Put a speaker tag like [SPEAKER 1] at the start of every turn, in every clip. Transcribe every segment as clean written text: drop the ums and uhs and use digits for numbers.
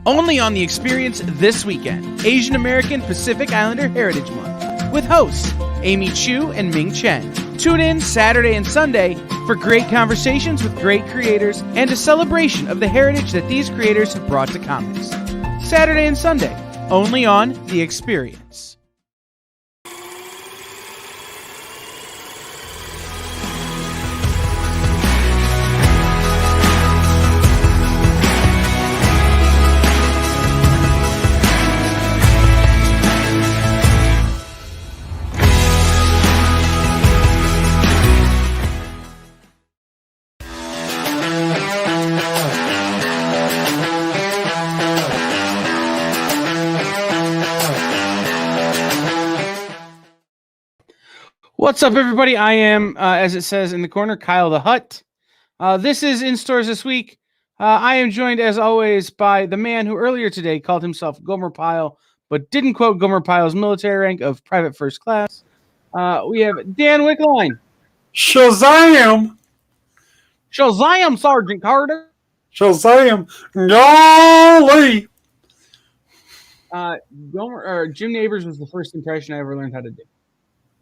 [SPEAKER 1] Only on The Experience this weekend, Asian American Pacific Islander Heritage Month, with hosts Amy Chu and Ming Chen. Tune in Saturday and Sunday for great conversations with great creators and a celebration of the heritage that these creators have brought to comics. Saturday and Sunday, only on The Experience. What's up, everybody? I am, as it says in the corner, Kyle the Hutt. This is in stores this week. I am joined, as always, by the man who earlier today called himself Gomer Pyle, but didn't quote Gomer Pyle's military rank of Private First Class. We have Dan Wickline.
[SPEAKER 2] Shazam!
[SPEAKER 1] Shazam, Sergeant Carter!
[SPEAKER 2] Shazam! Golly!
[SPEAKER 1] Jim Neighbors was the first impression I ever learned how to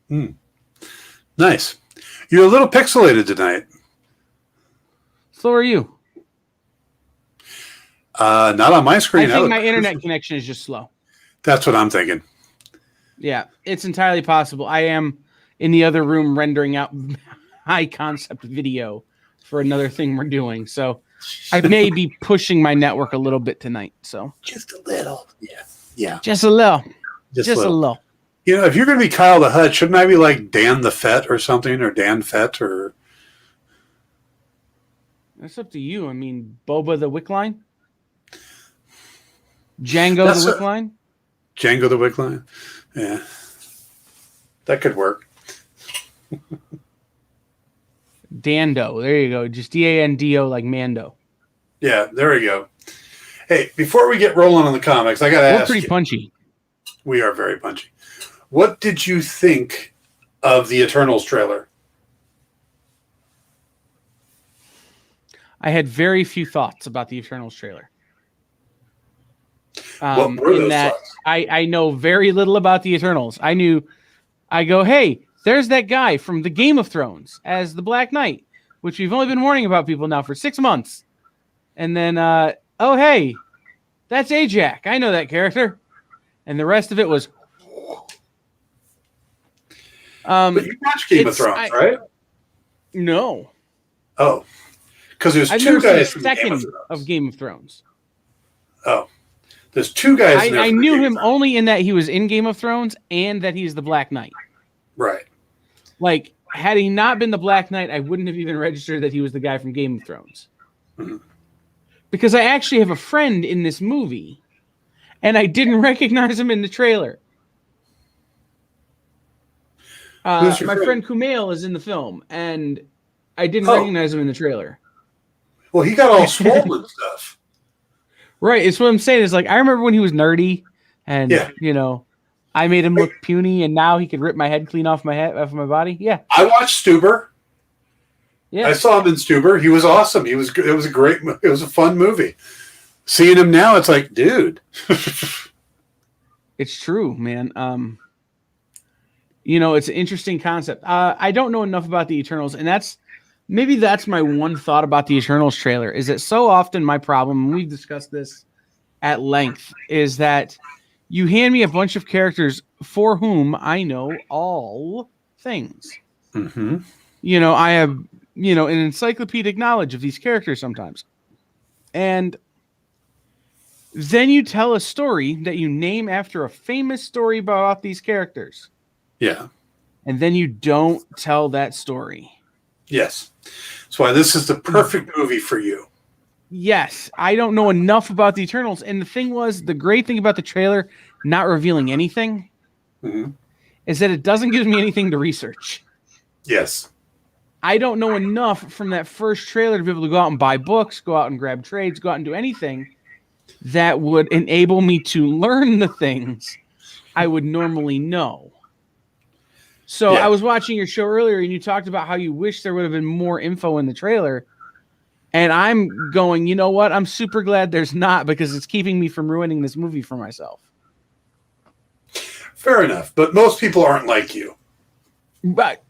[SPEAKER 1] do.
[SPEAKER 2] Nice. You're a little pixelated tonight.
[SPEAKER 1] So are you.
[SPEAKER 2] Not on my screen.
[SPEAKER 1] I think my internet connection is just slow.
[SPEAKER 2] That's what I'm thinking.
[SPEAKER 1] Yeah, it's entirely possible. I am in the other room rendering out high concept video for another thing we're doing. So I may be pushing my network a little bit tonight. So
[SPEAKER 2] just a little. Yeah.
[SPEAKER 1] Just a little.
[SPEAKER 2] Just
[SPEAKER 1] a little.
[SPEAKER 2] You know, if you're going to be Kyle the Hutt, shouldn't I be like Dan the Fett or something, or Dan Fett, or?
[SPEAKER 1] That's up to you. I mean, Boba the Wickline, Django the Wickline,
[SPEAKER 2] Django the Wickline. Yeah, that could work.
[SPEAKER 1] Dando. There you go. Just Dando like Mando.
[SPEAKER 2] Yeah, there we go. Hey, before we get rolling on the comics, I got to ask.
[SPEAKER 1] We're pretty punchy.
[SPEAKER 2] We are very punchy. What did you think of the Eternals trailer?
[SPEAKER 1] I had very few thoughts about the Eternals trailer.
[SPEAKER 2] What were those thoughts?
[SPEAKER 1] I know very little about the Eternals. I go, hey, there's that guy from the Game of Thrones as the Black Knight, which we've only been warning about people now for 6 months. And then, oh, hey, that's Ajak. I know that character. And the rest of it was...
[SPEAKER 2] but you watched Game of Thrones, right?
[SPEAKER 1] No.
[SPEAKER 2] Oh. Because there's two guys from
[SPEAKER 1] Game of Thrones.
[SPEAKER 2] Oh. There's two guys in there.
[SPEAKER 1] I knew him only in that he was in Game of Thrones and that he's the Black Knight.
[SPEAKER 2] Right.
[SPEAKER 1] Like, had he not been the Black Knight, I wouldn't have even registered that he was the guy from Game of Thrones. Mm-hmm. Because I actually have a friend in this movie, and I didn't recognize him in the trailer. My friend Kumail is in the film, and I didn't recognize him in the trailer.
[SPEAKER 2] Well, he got all swollen and stuff.
[SPEAKER 1] Right. It's what I'm saying. Is like, I remember when he was nerdy, and, you know, I made him look puny, and now he could rip my head clean off my body. Yeah.
[SPEAKER 2] I watched Stuber. Yeah. I saw him in Stuber. He was awesome. It was a fun movie. Seeing him now, it's like, dude.
[SPEAKER 1] It's true, man. You know, it's an interesting concept. I don't know enough about the Eternals, and that's my one thought about the Eternals trailer, is that so often my problem, and we've discussed this at length, is that you hand me a bunch of characters for whom I know all things.
[SPEAKER 2] Mm-hmm.
[SPEAKER 1] You know, I have, you know, an encyclopedic knowledge of these characters sometimes. And then you tell a story that you name after a famous story about these characters.
[SPEAKER 2] Yeah.
[SPEAKER 1] And then you don't tell that story.
[SPEAKER 2] Yes. That's why this is the perfect movie for you.
[SPEAKER 1] Yes. I don't know enough about the Eternals. And the great thing about the trailer not revealing anything is that it doesn't give me anything to research.
[SPEAKER 2] Yes.
[SPEAKER 1] I don't know enough from that first trailer to be able to go out and buy books, go out and grab trades, go out and do anything that would enable me to learn the things I would normally know. So I was watching your show earlier, and you talked about how you wish there would have been more info in the trailer. And I'm going, you know what? I'm super glad there's not, because it's keeping me from ruining this movie for myself.
[SPEAKER 2] Fair enough. But most people aren't like you.
[SPEAKER 1] But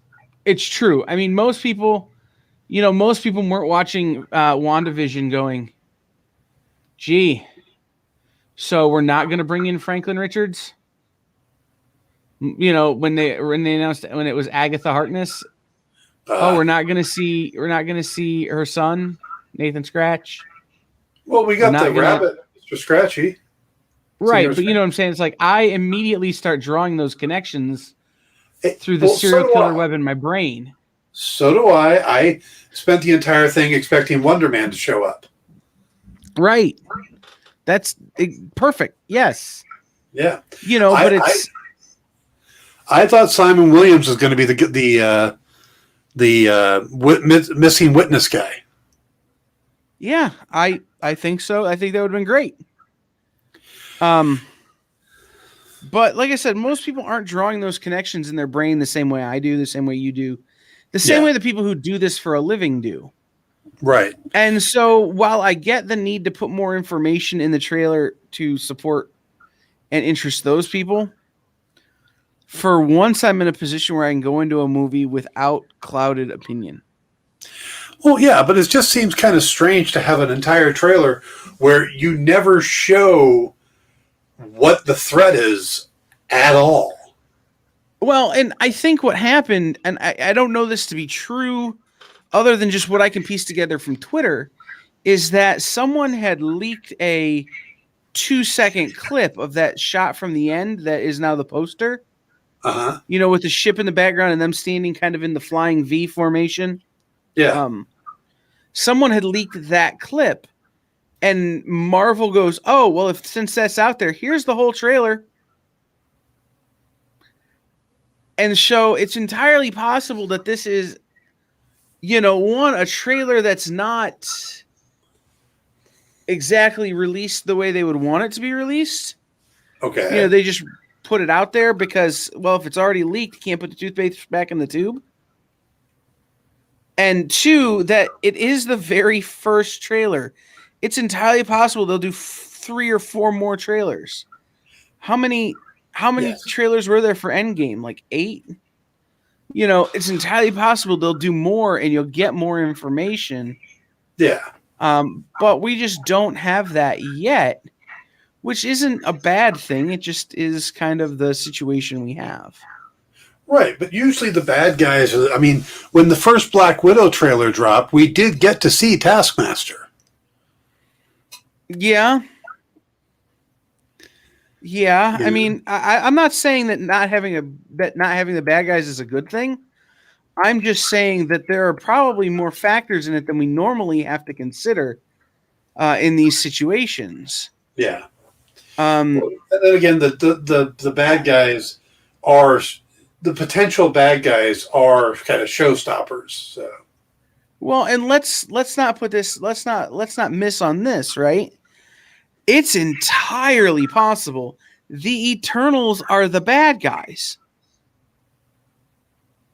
[SPEAKER 1] it's true. I mean, most people weren't watching WandaVision going, gee, so we're not going to bring in Franklin Richards? You know, when they announced, when it was Agatha Harkness, we're not going to see her son, Nathan Scratch.
[SPEAKER 2] Well, we got the rabbit, Mr. Scratchy.
[SPEAKER 1] Right, but you know what I'm saying? It's like I immediately start drawing those connections through the serial killer web in my brain.
[SPEAKER 2] So do I. I spent the entire thing expecting Wonder Man to show up.
[SPEAKER 1] Right. That's perfect. Yes.
[SPEAKER 2] Yeah.
[SPEAKER 1] You know, but it's.
[SPEAKER 2] I thought Simon Williams was going to be the missing witness guy.
[SPEAKER 1] Yeah, I think so. I think that would have been great. But like I said, most people aren't drawing those connections in their brain the same way I do, the same way you do, the same way the people who do this for a living do.
[SPEAKER 2] Right.
[SPEAKER 1] And so while I get the need to put more information in the trailer to support and interest those people, for once I'm in a position where I can go into a movie without clouded opinion.
[SPEAKER 2] Well, yeah, but it just seems kind of strange to have an entire trailer where you never show what the threat is at all.
[SPEAKER 1] Well, and I think what happened, and I don't know this to be true other than just what I can piece together from Twitter, is that someone had leaked a 2-second clip of that shot from the end that is now the poster.
[SPEAKER 2] Uh-huh.
[SPEAKER 1] You know, with the ship in the background and them standing kind of in the flying V formation.
[SPEAKER 2] Yeah.
[SPEAKER 1] Someone had leaked that clip, and Marvel goes, "Oh, well, since that's out there, here's the whole trailer." And so it's entirely possible that this is, you know, a trailer that's not exactly released the way they would want it to be released.
[SPEAKER 2] Okay.
[SPEAKER 1] You know, they just put it out there because, well, if it's already leaked, you can't put the toothpaste back in the tube. And 2, that it is the very first trailer. It's entirely possible they'll do 3 or 4 more trailers. How many trailers were there for Endgame? Like 8? You know, it's entirely possible they'll do more and you'll get more information.
[SPEAKER 2] Yeah.
[SPEAKER 1] But we just don't have that yet, which isn't a bad thing. It just is kind of the situation we have.
[SPEAKER 2] Right, but usually the bad guys are, I mean, when the first Black Widow trailer dropped, we did get to see Taskmaster.
[SPEAKER 1] Yeah. Yeah. I mean, I'm not saying that not having the bad guys is a good thing. I'm just saying that there are probably more factors in it than we normally have to consider in these situations.
[SPEAKER 2] Yeah. And then again, the bad guys are, the potential bad guys are kind of showstoppers. So.
[SPEAKER 1] Well, and let's not miss on this, right? It's entirely possible the Eternals are the bad guys.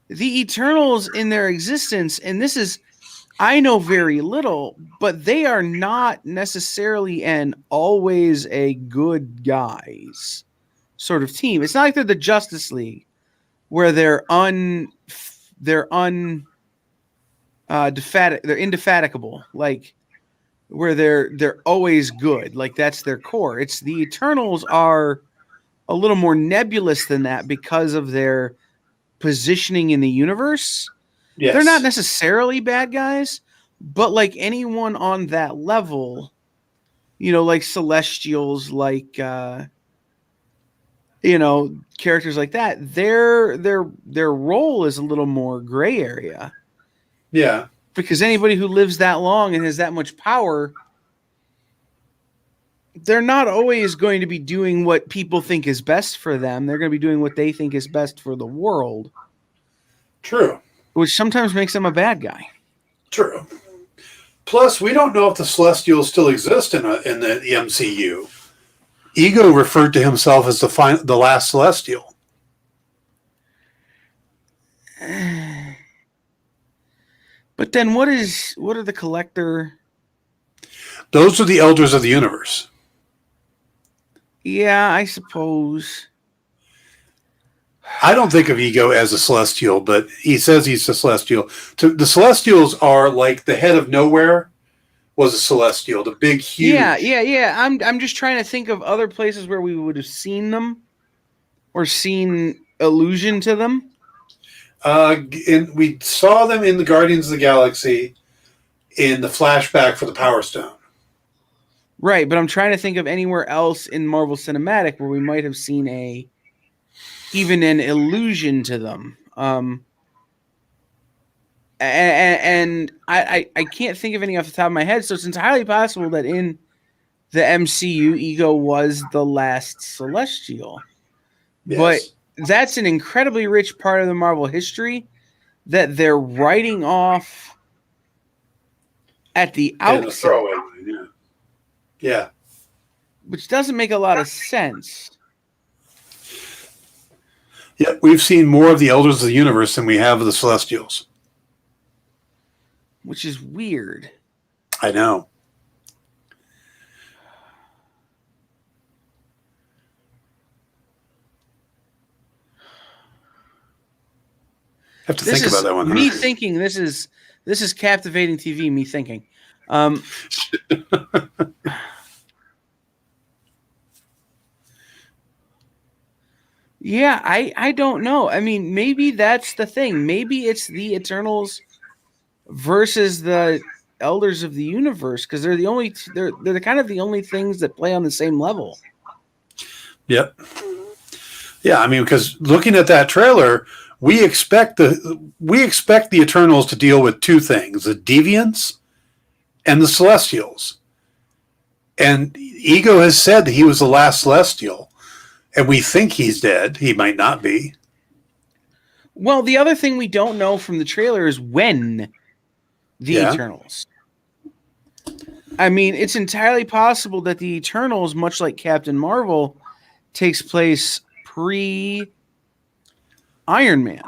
[SPEAKER 1] The Eternals in their existence, and this is, I know very little, but they are not necessarily an always a good guys sort of team. It's not like they're the Justice League where they're indefatigable, like where they're always good, like that's their core. It's the Eternals are a little more nebulous than that because of their positioning in the universe. Yes. They're not necessarily bad guys, but like anyone on that level, you know, like Celestials, like you know, characters like that, their role is a little more gray area.
[SPEAKER 2] Yeah.
[SPEAKER 1] Because anybody who lives that long and has that much power, they're not always going to be doing what people think is best for them. They're going to be doing what they think is best for the world.
[SPEAKER 2] True.
[SPEAKER 1] Which sometimes makes them a bad guy.
[SPEAKER 2] True. Plus, we don't know if the Celestials still exist in the MCU. Ego referred to himself as the last Celestial.
[SPEAKER 1] But then what are the collector?
[SPEAKER 2] Those are the elders of the universe.
[SPEAKER 1] Yeah, I suppose.
[SPEAKER 2] I don't think of Ego as a celestial, but he says he's a celestial. The celestials are like the head of nowhere was a celestial, the big, huge.
[SPEAKER 1] Yeah. I'm just trying to think of other places where we would have seen them or seen allusion to them.
[SPEAKER 2] And we saw them in the Guardians of the Galaxy in the flashback for the Power Stone.
[SPEAKER 1] Right, but I'm trying to think of anywhere else in Marvel Cinematic where we might have seen even an allusion to them. And I can't think of any off the top of my head, so it's entirely possible that in the MCU, Ego was the last Celestial.
[SPEAKER 2] Yes.
[SPEAKER 1] But that's an incredibly rich part of the Marvel history that they're writing off at the outset.
[SPEAKER 2] Yeah.
[SPEAKER 1] Which doesn't make a lot of sense.
[SPEAKER 2] Yeah, we've seen more of the Elders of the Universe than we have of the Celestials.
[SPEAKER 1] Which is weird.
[SPEAKER 2] I know. I have to think about that one.
[SPEAKER 1] Me thinking this is captivating TV. Me thinking. Yeah, I don't know. I mean, maybe that's the thing. Maybe it's the Eternals versus the Elders of the Universe because they're they're kind of the only things that play on the same level.
[SPEAKER 2] Yep. Yeah, I mean, because looking at that trailer, we expect the Eternals to deal with two things: the Deviants and the Celestials. And Ego has said that he was the last Celestial. And we think he's dead. He might not be.
[SPEAKER 1] Well, the other thing we don't know from the trailer is when the Eternals. I mean, it's entirely possible that the Eternals, much like Captain Marvel, takes place pre-Iron Man.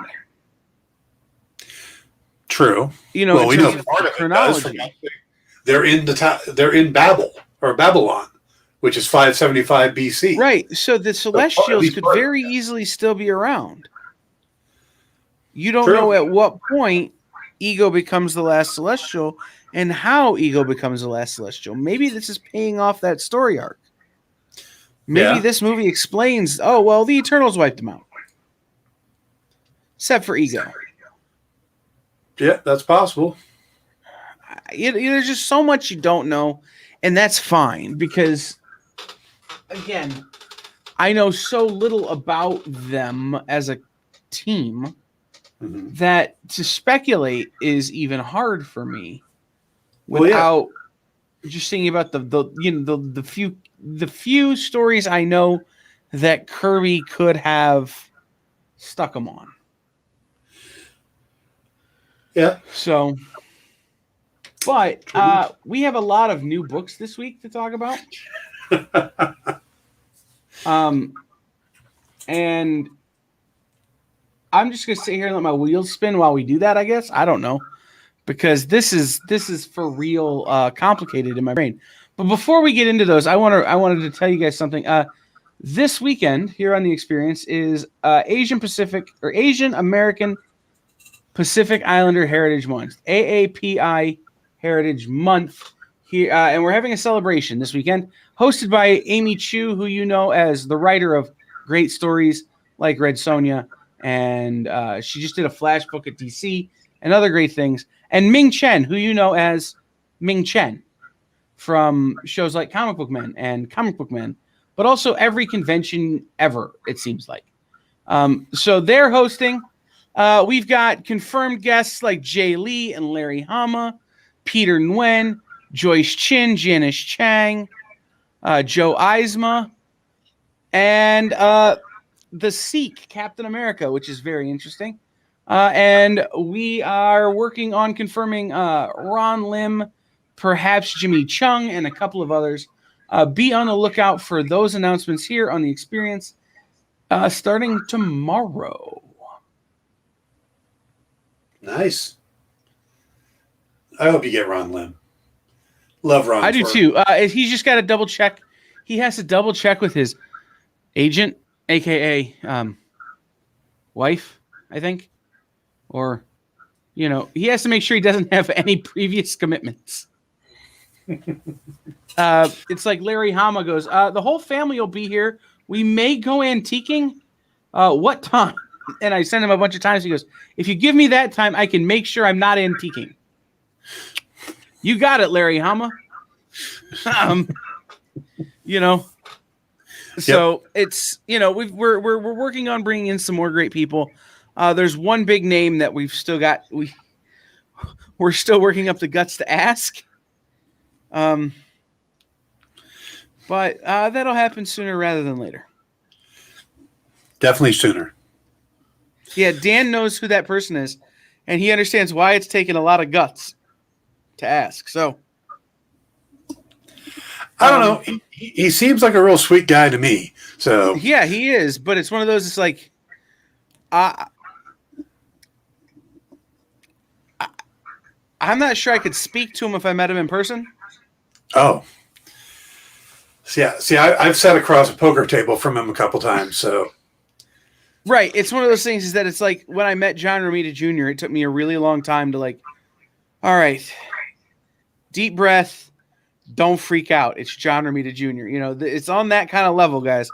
[SPEAKER 2] True.
[SPEAKER 1] You know,
[SPEAKER 2] we know part of chronology. They're in Babylon. Which is 575 BC.
[SPEAKER 1] Right. So the Celestials could very easily still be around. You don't know at what point Ego becomes the last Celestial and how Ego becomes the last Celestial. Maybe this is paying off that story arc. Maybe this movie explains, the Eternals wiped them out. Except for Ego.
[SPEAKER 2] Yeah, that's possible.
[SPEAKER 1] There's just so much you don't know, and that's fine because... Again, I know so little about them as a team that to speculate is even hard for me without just thinking about the few stories I know that Kirby could have stuck them on.
[SPEAKER 2] Yeah.
[SPEAKER 1] So, but we have a lot of new books this week to talk about. And I'm just gonna sit here and let my wheels spin while we do that. I guess I don't know because this is for real complicated in my brain. But before we get into those, I wanted to tell you guys something. This weekend here on The Experience is Asian American Pacific Islander Heritage Month, AAPI Heritage Month. Here, and we're having a celebration this weekend, hosted by Amy Chu, who you know as the writer of great stories like Red Sonja, and she just did a flash book at DC and other great things, and Ming Chen, who you know as Ming Chen from shows like Comic Book Men and Comic Book Men, but also every convention ever, it seems like. So they're hosting. We've got confirmed guests like Jay Lee and Larry Hama, Peter Nguyen, Joyce Chin, Janice Chang, Joe Eisma, and the Sikh Captain America, which is very interesting. And we are working on confirming Ron Lim, perhaps Jimmy Chung, and a couple of others. Be on the lookout for those announcements here on The Experience starting tomorrow.
[SPEAKER 2] Nice. I hope you get Ron Lim. Love Ron.
[SPEAKER 1] I do too. He's just got to double check. He has to double check with his agent, aka wife, I think, or he has to make sure he doesn't have any previous commitments. It's like Larry Hama goes, the whole family will be here. We may go antiquing. What time? And I sent him a bunch of times. He goes, if you give me that time, I can make sure I'm not antiquing. You got it, Larry Hama. So it's, we're working on bringing in some more great people. There's one big name that we've still got. We're still working up the guts to ask. But that'll happen sooner rather than later.
[SPEAKER 2] Definitely sooner.
[SPEAKER 1] Yeah, Dan knows who that person is, and he understands why it's taken a lot of guts to ask. So
[SPEAKER 2] I don't know. He seems like a real sweet guy to me. So
[SPEAKER 1] yeah, he is. But it's one of those. It's like, I'm not sure I could speak to him if I met him in person.
[SPEAKER 2] Oh, yeah. See, I've sat across a poker table from him a couple times. So
[SPEAKER 1] right, it's one of those things. Is that it's like when I met John Romita Jr. It took me a really long time to like. All right, deep breath. Don't freak out. It's John Romita Jr. It's on that kind of level, guys.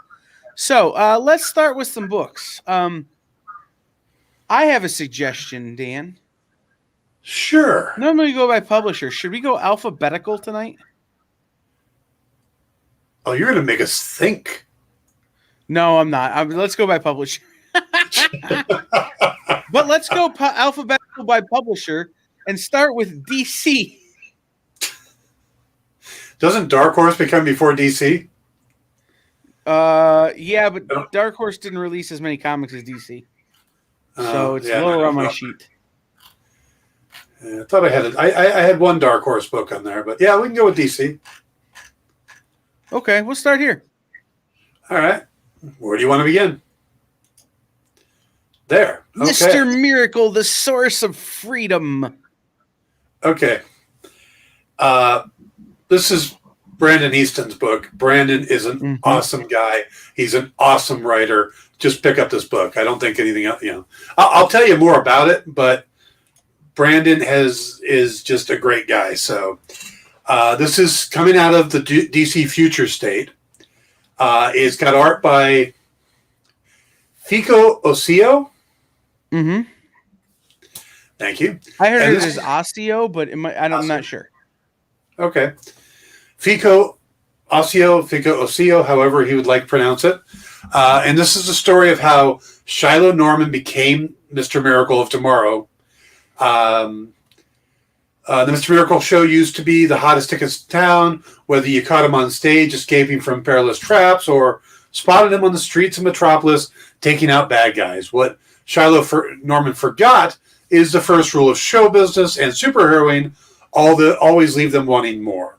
[SPEAKER 1] So let's start with some books. I have a suggestion, Dan.
[SPEAKER 2] Sure.
[SPEAKER 1] Normally we go by publisher. Should we go alphabetical tonight?
[SPEAKER 2] Oh, you're going to make us think.
[SPEAKER 1] No, I'm not. Let's go by publisher. But let's go alphabetical by publisher and start with DC.
[SPEAKER 2] Doesn't Dark Horse become before DC?
[SPEAKER 1] Yeah, but Dark Horse didn't release as many comics as DC. So it's lower on my sheet.
[SPEAKER 2] Yeah, I thought I had one Dark Horse book on there, but yeah, we can go with DC.
[SPEAKER 1] Okay, we'll start here.
[SPEAKER 2] All right. Where do you want to begin? There. Okay.
[SPEAKER 1] Mr. Miracle, the source of freedom.
[SPEAKER 2] Okay. This is Brandon Easton's book. Brandon is an awesome guy. He's an awesome writer. Just pick up this book. I don't think anything else, I'll tell you more about it, but Brandon is just a great guy. So this is coming out of the DC Future State. It's got art by Fico Osio.
[SPEAKER 1] Mm-hmm.
[SPEAKER 2] Thank you.
[SPEAKER 1] I heard it as Osteo, but I'm not sure.
[SPEAKER 2] Okay. Fico Osio, however he would like to pronounce it. And this is the story of how Shiloh Norman became Mr. Miracle of Tomorrow. The Mr. Miracle show used to be the hottest tickets in town, whether you caught him on stage escaping from perilous traps or spotted him on the streets of Metropolis taking out bad guys. What Shiloh Norman forgot is the first rule of show business and superheroing, always leave them wanting more.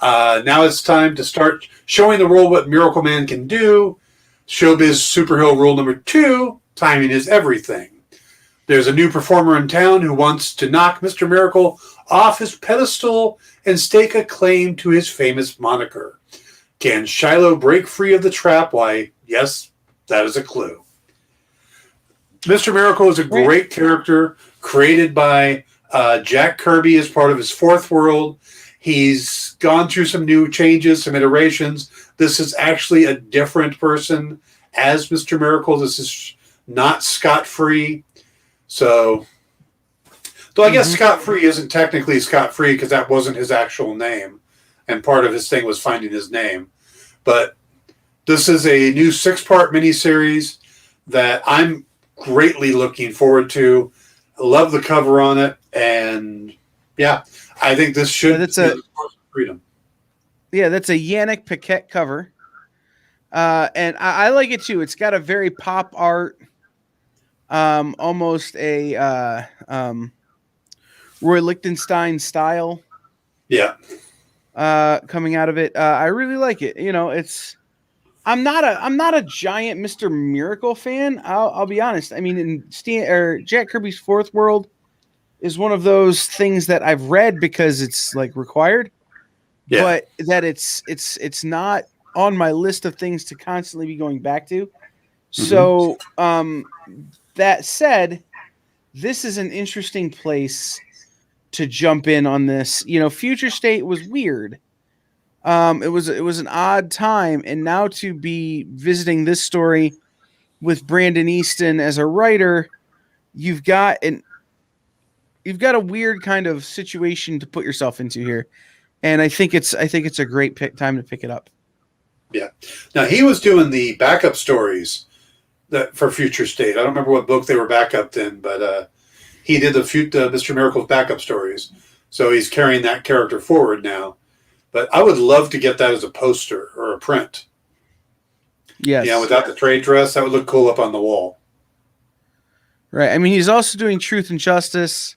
[SPEAKER 2] Now it's time to start showing the world what Miracle Man can do. Showbiz superhero rule number 2, timing is everything. There's a new performer in town who wants to knock Mr. Miracle off his pedestal and stake a claim to his famous moniker. Can Shiloh break free of the trap? Why, yes, that is a clue. Mr. Miracle is a great character created by Jack Kirby as part of his Fourth World. He's gone through some new changes, some iterations. This is actually a different person as Mr. Miracle. This is not Scott-Free. So, though I guess Scott-Free isn't technically Scott-Free because that wasn't his actual name. And part of his thing was finding his name. But this is a new 6-part miniseries that I'm greatly looking forward to. I love the cover on it. And, yeah, I think this should be the source of freedom.
[SPEAKER 1] Yeah, that's a Yannick Paquette cover. And I like it, too. It's got a very pop art. Almost a Roy Lichtenstein style.
[SPEAKER 2] Yeah.
[SPEAKER 1] Coming out of it. I really like it. I'm not a giant Mr. Miracle fan. I'll be honest. I mean, in Jack Kirby's Fourth World, is one of those things that I've read because it's like required, but that it's not on my list of things to constantly be going back to. So, that said, this is an interesting place to jump in on this. Future State was weird. It was an odd time, and now to be visiting this story with Brandon Easton as a writer, you've got a weird kind of situation to put yourself into here, and I think it's a great time to pick it up.
[SPEAKER 2] Yeah. Now he was doing the backup stories for Future State. I don't remember what book they were backup in, but he did the Mr. Miracle's backup stories. So he's carrying that character forward now. But I would love to get that as a poster or a print.
[SPEAKER 1] Yes.
[SPEAKER 2] Yeah, without the trade dress, that would look cool up on the wall.
[SPEAKER 1] Right. I mean, he's also doing Truth and Justice,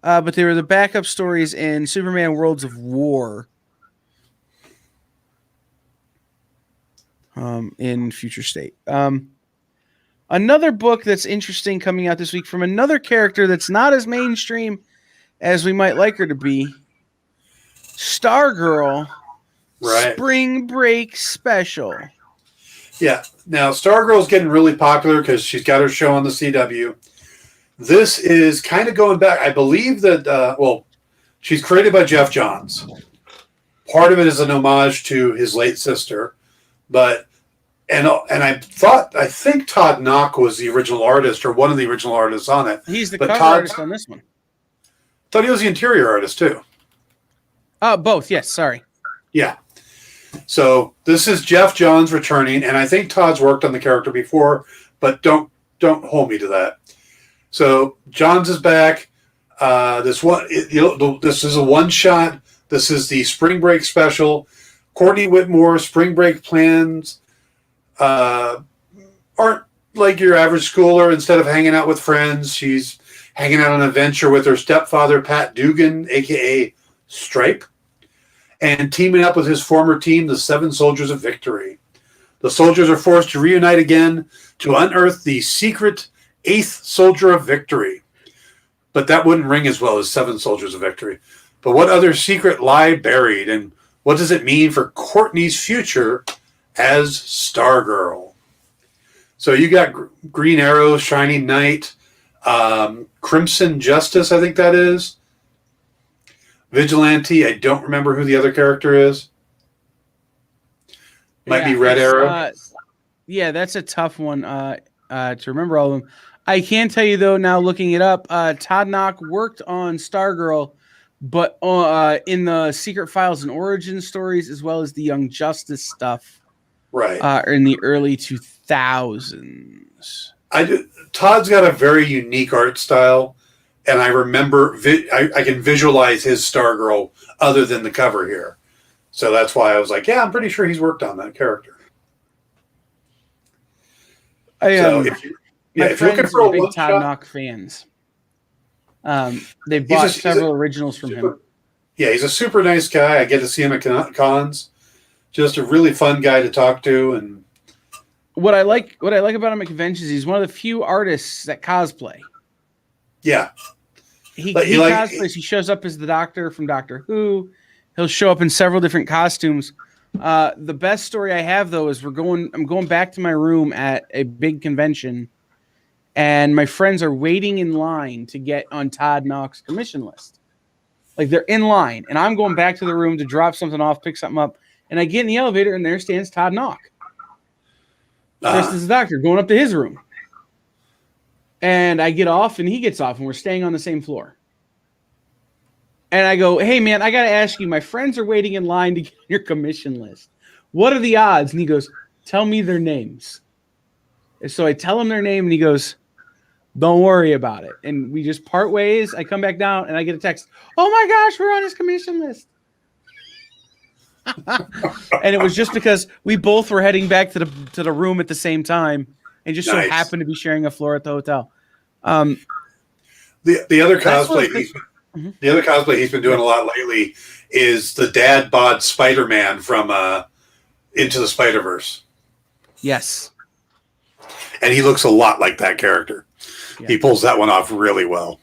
[SPEAKER 1] but they were the backup stories in Superman Worlds of War in Future State. Another book that's interesting coming out this week from another character that's not as mainstream as we might like her to be, Stargirl,
[SPEAKER 2] right.
[SPEAKER 1] Spring Break Special.
[SPEAKER 2] Yeah. Now, Stargirl's getting really popular because she's got her show on the CW. This is kind of going back. I believe that, she's created by Jeff Johns. Part of it is an homage to his late sister. But, and I think Todd Knock was the original artist or one of the original artists on it.
[SPEAKER 1] He's the cover artist on this one.
[SPEAKER 2] Thought he was the interior artist too.
[SPEAKER 1] Both. Yes. Sorry.
[SPEAKER 2] Yeah. So this is Jeff Johns returning, and I think Todd's worked on the character before, but don't hold me to that. So Johns is back. This is a one shot. This is the Spring Break Special. Courtney Whitmore. Spring break plans aren't like your average schooler. Instead of hanging out with friends, she's hanging out on an adventure with her stepfather, Pat Dugan, a.k.a. Stripe, and teaming up with his former team, the Seven Soldiers of Victory. The soldiers are forced to reunite again to unearth the secret Eighth Soldier of Victory. But that wouldn't ring as well as Seven Soldiers of Victory. But what other secret lie buried, and what does it mean for Courtney's future as Stargirl? So you got Green Arrow, Shining Knight, Crimson Justice, I think that is. Vigilante, I don't remember who the other character is. Might be Red Arrow.
[SPEAKER 1] Yeah, that's a tough one to remember all of them. I can tell you, though, now looking it up, Todd Knock worked on Stargirl, but in the Secret Files and Origin stories, as well as the Young Justice stuff,
[SPEAKER 2] right?
[SPEAKER 1] In the early 2000s.
[SPEAKER 2] Todd's got a very unique art style, and I remember I can visualize his Stargirl other than the cover here. So that's why I was like, yeah, I'm pretty sure he's worked on that character.
[SPEAKER 1] If you're looking for big Todd Knock fans, they bought several originals from him.
[SPEAKER 2] Yeah, he's a super nice guy. I get to see him at cons. Just a really fun guy to talk to, and
[SPEAKER 1] what I like about him at conventions, he's one of the few artists that cosplay.
[SPEAKER 2] Yeah,
[SPEAKER 1] he cosplays. He shows up as the Doctor from Doctor Who. He'll show up in several different costumes. The best story I have, though, is I'm going back to my room at a big convention, and my friends are waiting in line to get on Todd Knock's commission list. Like, they're in line, and I'm going back to the room to drop something off, pick something up, and I get in the elevator, and there stands Todd Knock. Dressed as the Doctor, going up to his room. And I get off, and he gets off, and we're staying on the same floor. And I go, hey, man, I got to ask you, my friends are waiting in line to get on your commission list. What are the odds? And he goes, tell me their names. And so I tell him their name, and he goes, don't worry about it. And we just part ways. I come back down, and I get a text. Oh, my gosh, we're on his commission list. And it was just because we both were heading back to the room at the same time and just so happened to be sharing a floor at the hotel.
[SPEAKER 2] The other cosplay he's been doing a lot lately is the dad bod Spider-Man from Into the Spider-Verse.
[SPEAKER 1] Yes.
[SPEAKER 2] And he looks a lot like that character. Yeah. He pulls that one off really well.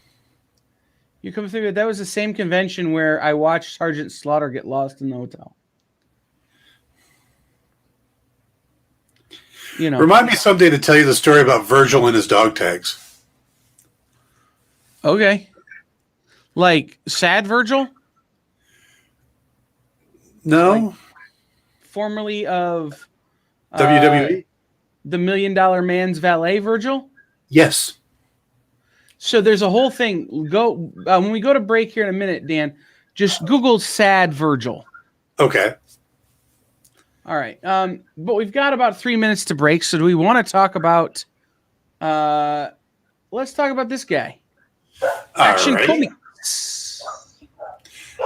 [SPEAKER 1] You come through it. That was the same convention where I watched Sergeant Slaughter get lost in the hotel. You know.
[SPEAKER 2] Remind me someday to tell you the story about Virgil and his dog tags.
[SPEAKER 1] Okay. Like Sad Virgil?
[SPEAKER 2] No.
[SPEAKER 1] Like, formerly of
[SPEAKER 2] WWE?
[SPEAKER 1] The $1 Million Man's valet, Virgil?
[SPEAKER 2] Yes.
[SPEAKER 1] So there's a whole thing. Go when we go to break here in a minute, Dan, just Google Sad Virgil.
[SPEAKER 2] Okay.
[SPEAKER 1] All right. But we've got about 3 minutes to break. So do we want to talk about let's talk about this guy. Action Comics.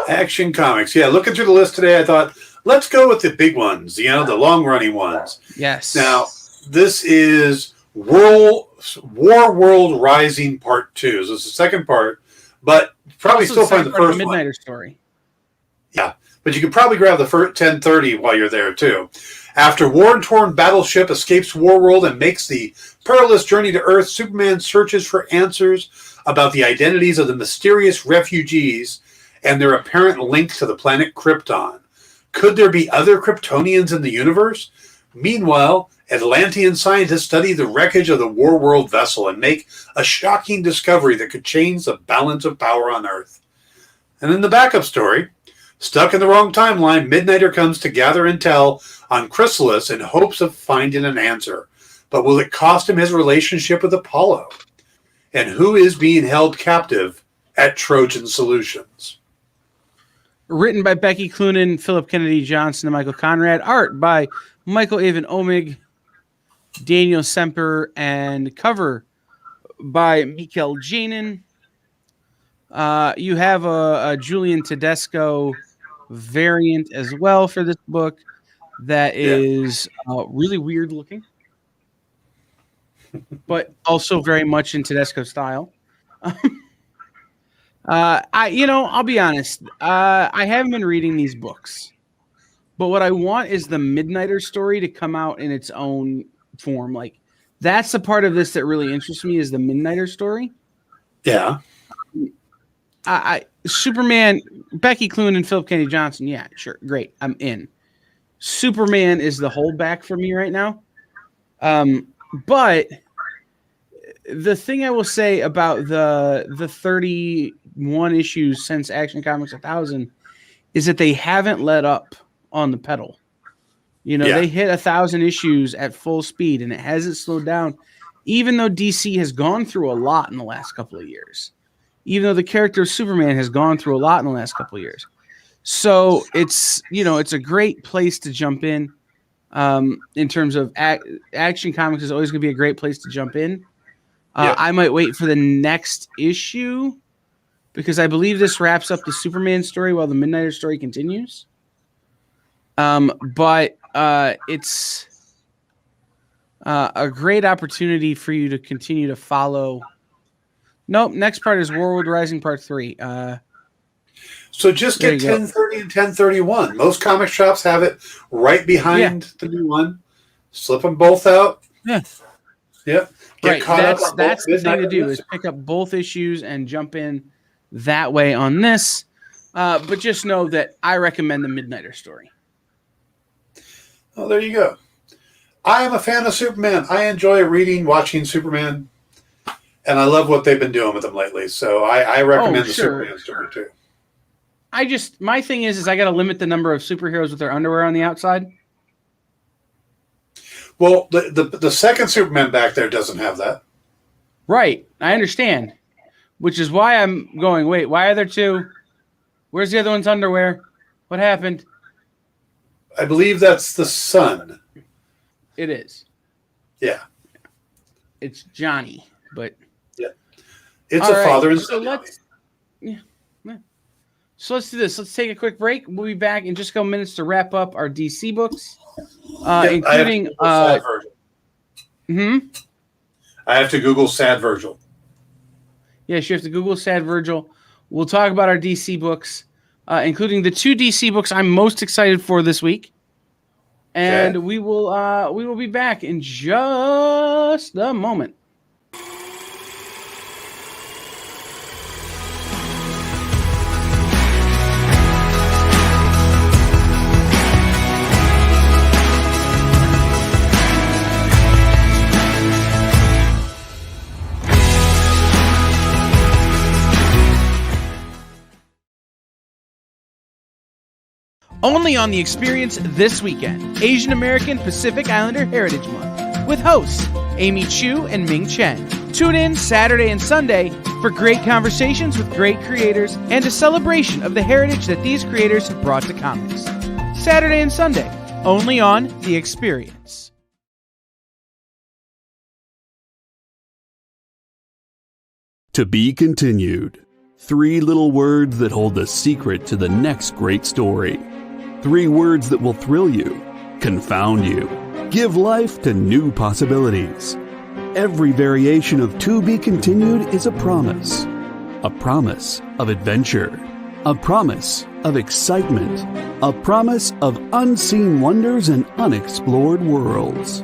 [SPEAKER 2] Action Comics. Yeah, looking through the list today, I thought, let's go with the big ones, the long-running ones.
[SPEAKER 1] Yes.
[SPEAKER 2] Now, this is War World Rising Part 2. So it's the second part, but probably
[SPEAKER 1] also
[SPEAKER 2] still find the first one.
[SPEAKER 1] Midnighter story.
[SPEAKER 2] Yeah, but you can probably grab the first 1030 while you're there, too. After war-torn battleship escapes Warworld and makes the perilous journey to Earth, Superman searches for answers about the identities of the mysterious refugees and their apparent link to the planet Krypton. Could there be other Kryptonians in the universe? Meanwhile, Atlantean scientists study the wreckage of the Warworld vessel and make a shocking discovery that could change the balance of power on Earth. And in the backup story, stuck in the wrong timeline, Midnighter comes to gather intel on Chrysalis in hopes of finding an answer. But will it cost him his relationship with Apollo? And who is being held captive at Trojan Solutions?
[SPEAKER 1] Written by Becky Cloonan, Philip Kennedy Johnson, and Michael Conrad. Art by Michael Avon Omig, Daniel Semper, and cover by Mikel Janin. You have a Julian Tedesco variant as well for this book that is really weird looking, but also very much in Tedesco style. I'll be honest. I haven't been reading these books, but what I want is the Midnighter story to come out in its own form. Like, that's the part of this that really interests me, is the Midnighter story.
[SPEAKER 2] Yeah.
[SPEAKER 1] Superman, Becky Cloonan and Philip Kennedy Johnson. Yeah, sure. Great. I'm in. Superman is the holdback for me right now. But the thing I will say about the 31 issues since Action Comics 1000 is that they haven't let up on the pedal. They hit 1,000 issues at full speed, and it hasn't slowed down, even though DC has gone through a lot in the last couple of years. Even though the character of Superman has gone through a lot in the last couple of years. So it's a great place to jump in terms of Action Comics is always going to be a great place to jump in. I might wait for the next issue because I believe this wraps up the Superman story while the Midnighter story continues. But it's a great opportunity for you to continue to follow. Nope. Next part is World Rising Part 3.
[SPEAKER 2] So just get 1030 and 1031. Most comic shops have it right behind the new one. Slip them both out.
[SPEAKER 1] Yeah.
[SPEAKER 2] Yep.
[SPEAKER 1] Right. That's the thing to do is pick up both issues and jump in that way on this. But just know that I recommend the Midnighter story.
[SPEAKER 2] Oh, there you go. I am a fan of Superman. I enjoy watching Superman. And I love what they've been doing with them lately. So I recommend the Superman story too.
[SPEAKER 1] My thing is I got to limit the number of superheroes with their underwear on the outside.
[SPEAKER 2] Well, the second Superman back there doesn't have that.
[SPEAKER 1] Right. I understand. Which is why I'm going, wait, why are there two? Where's the other one's underwear? What happened?
[SPEAKER 2] I believe that's the son.
[SPEAKER 1] It is.
[SPEAKER 2] Yeah.
[SPEAKER 1] It's Johnny, but...
[SPEAKER 2] It's all a father and son.
[SPEAKER 1] So let's do this. Let's take a quick break. We'll be back in just a couple minutes to wrap up our DC books, including.
[SPEAKER 2] Sad Virgil. I have to Google Sad Virgil.
[SPEAKER 1] Yes, you have to Google Sad Virgil. We'll talk about our DC books, including the 2 DC books I'm most excited for this week, and we will be back in just a moment. Only on The Experience this weekend, Asian American Pacific Islander Heritage Month, with hosts Amy Chu and Ming Chen. Tune in Saturday and Sunday for great conversations with great creators and a celebration of the heritage that these creators have brought to comics. Saturday and Sunday, only on The Experience.
[SPEAKER 3] To be continued. 3 little words that hold the secret to the next great story. 3 words that will thrill you, confound you, give life to new possibilities. Every variation of To Be Continued is a promise of adventure, a promise of excitement, a promise of unseen wonders and unexplored worlds.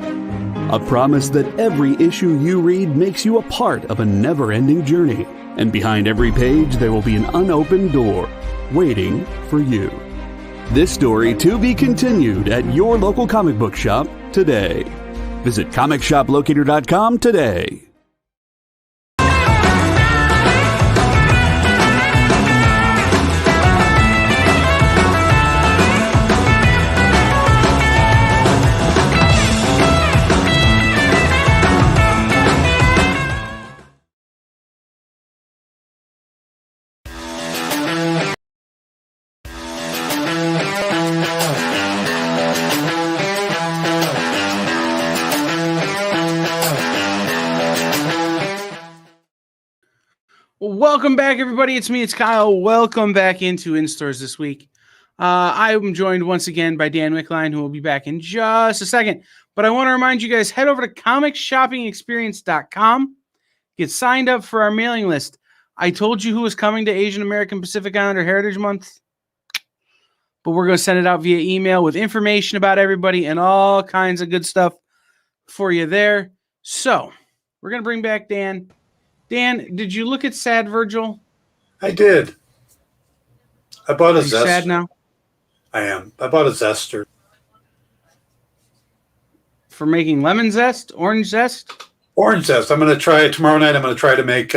[SPEAKER 3] A promise that every issue you read makes you a part of a never-ending journey, and behind every page there will be an unopened door waiting for you. This story to be continued at your local comic book shop today. Visit comicshoplocator.com today.
[SPEAKER 1] Welcome back, everybody. It's me, it's Kyle. Welcome back into In Stores this week. I am joined once again by Dan Wickline, who will be back in just a second. But I want to remind you guys, head over to comicshoppingexperience.com. Get signed up for our mailing list. I told you who was coming to Asian American Pacific Islander Heritage Month, but we're going to send it out via email with information about everybody and all kinds of good stuff for you there. So we're going to bring back Dan. Dan, did you look at Sad Virgil?
[SPEAKER 2] I did. I bought a zester.
[SPEAKER 1] Sad now?
[SPEAKER 2] I am. I bought a zester.
[SPEAKER 1] For making lemon zest? Orange zest?
[SPEAKER 2] Orange zest. I'm going to try it tomorrow night. I'm going to try to make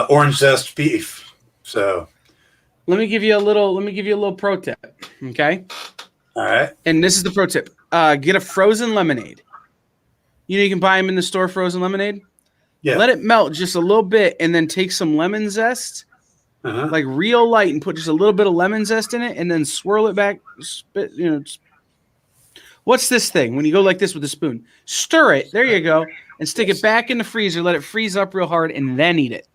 [SPEAKER 2] orange zest beef. So
[SPEAKER 1] let me give you a little pro tip. Okay.
[SPEAKER 2] All right.
[SPEAKER 1] And this is the pro tip. Get a frozen lemonade. You can buy them in the store, frozen lemonade.
[SPEAKER 2] Yeah.
[SPEAKER 1] Let it melt just a little bit, and then take some lemon zest, like real light, and put just a little bit of lemon zest in it, and then swirl it back. What's this thing? When you go like this with a spoon, stir it. There you go, and stick it back in the freezer. Let it freeze up real hard, and then eat it.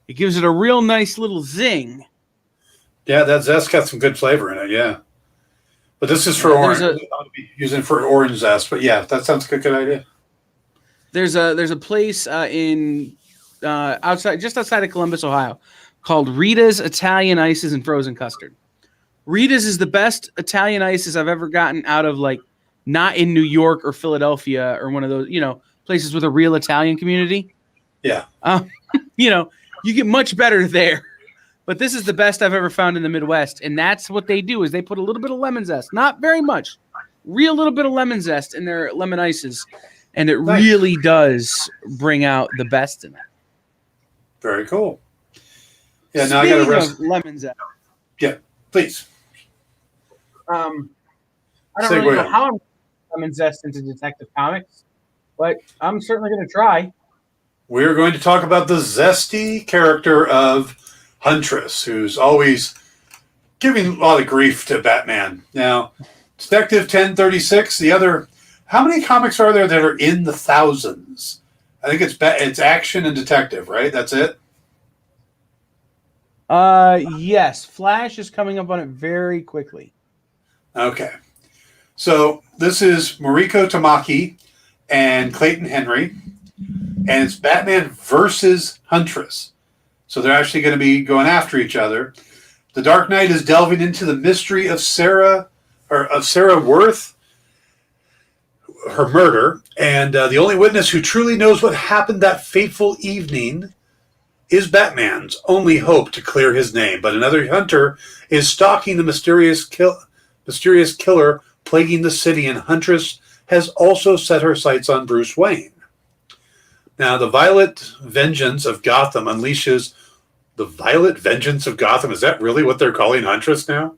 [SPEAKER 1] It gives it a real nice little zing.
[SPEAKER 2] Yeah, that zest got some good flavor in it. Yeah, but this is for orange. I'll be using it for orange zest. But yeah, that sounds like a good idea.
[SPEAKER 1] There's a place in just outside of Columbus, Ohio, called Rita's Italian Ices and Frozen Custard. Rita's is the best Italian ices I've ever gotten out of, like, not in New York or Philadelphia or one of those, places with a real Italian community.
[SPEAKER 2] Yeah.
[SPEAKER 1] You get much better there. But this is the best I've ever found in the Midwest, and that's what they do is they put a little bit of lemon zest, not very much, real little bit of lemon zest in their lemon ices. And it really does bring out the best in it.
[SPEAKER 2] Very cool. Yeah, now
[SPEAKER 1] Speaking
[SPEAKER 2] I got a rest.
[SPEAKER 1] Of lemon zest.
[SPEAKER 2] Yeah, please.
[SPEAKER 1] I don't really know how I'm lemon zest into Detective Comics, but I'm certainly going to try.
[SPEAKER 2] We're going to talk about the zesty character of Huntress, who's always giving a lot of grief to Batman. Now, Detective 1036, the other. How many comics are there that are in the thousands? I think it's action and detective, right? That's it?
[SPEAKER 1] Yes. Flash is coming up on it very quickly.
[SPEAKER 2] Okay. So this is Mariko Tamaki and Clayton Henry, and it's Batman versus Huntress. So they're actually going to be going after each other. The Dark Knight is delving into the mystery of Sarah Worth, her murder, and the only witness who truly knows what happened that fateful evening is Batman's only hope to clear his name. But another hunter is stalking the mysterious killer plaguing the city, and Huntress has also set her sights on Bruce Wayne. Now, the Violet Vengeance of Gotham unleashes the Violet Vengeance of Gotham. Is that really what they're calling Huntress now?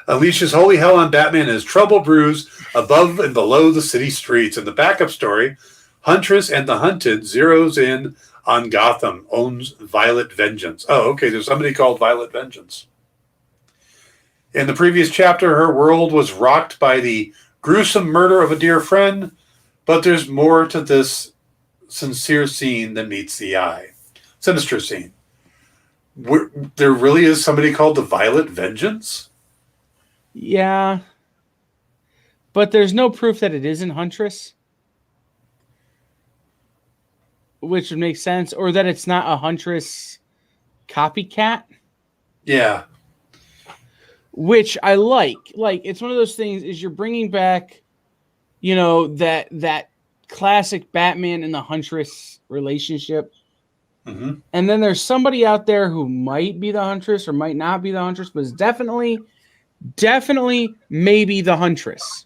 [SPEAKER 2] unleashes holy hell on Batman and his trouble brews above and below the city streets. In the backup story, Huntress and the Hunted zeroes in on Gotham, owns Violet Vengeance. Oh, okay, there's somebody called Violet Vengeance. In the previous chapter, her world was rocked by the gruesome murder of a dear friend, but there's more to this sincere scene than meets the eye. Sinister scene. There really is somebody called the Violet Vengeance?
[SPEAKER 1] Yeah. But there's no proof that it isn't Huntress. Which would make sense. Or that it's not a Huntress copycat.
[SPEAKER 2] Yeah.
[SPEAKER 1] Which I like. Like, it's one of those things is you're bringing back, you know, that classic Batman and the Huntress relationship.
[SPEAKER 2] Mm-hmm.
[SPEAKER 1] And then there's somebody out there who might be the Huntress or might not be the Huntress, but is definitely maybe the Huntress.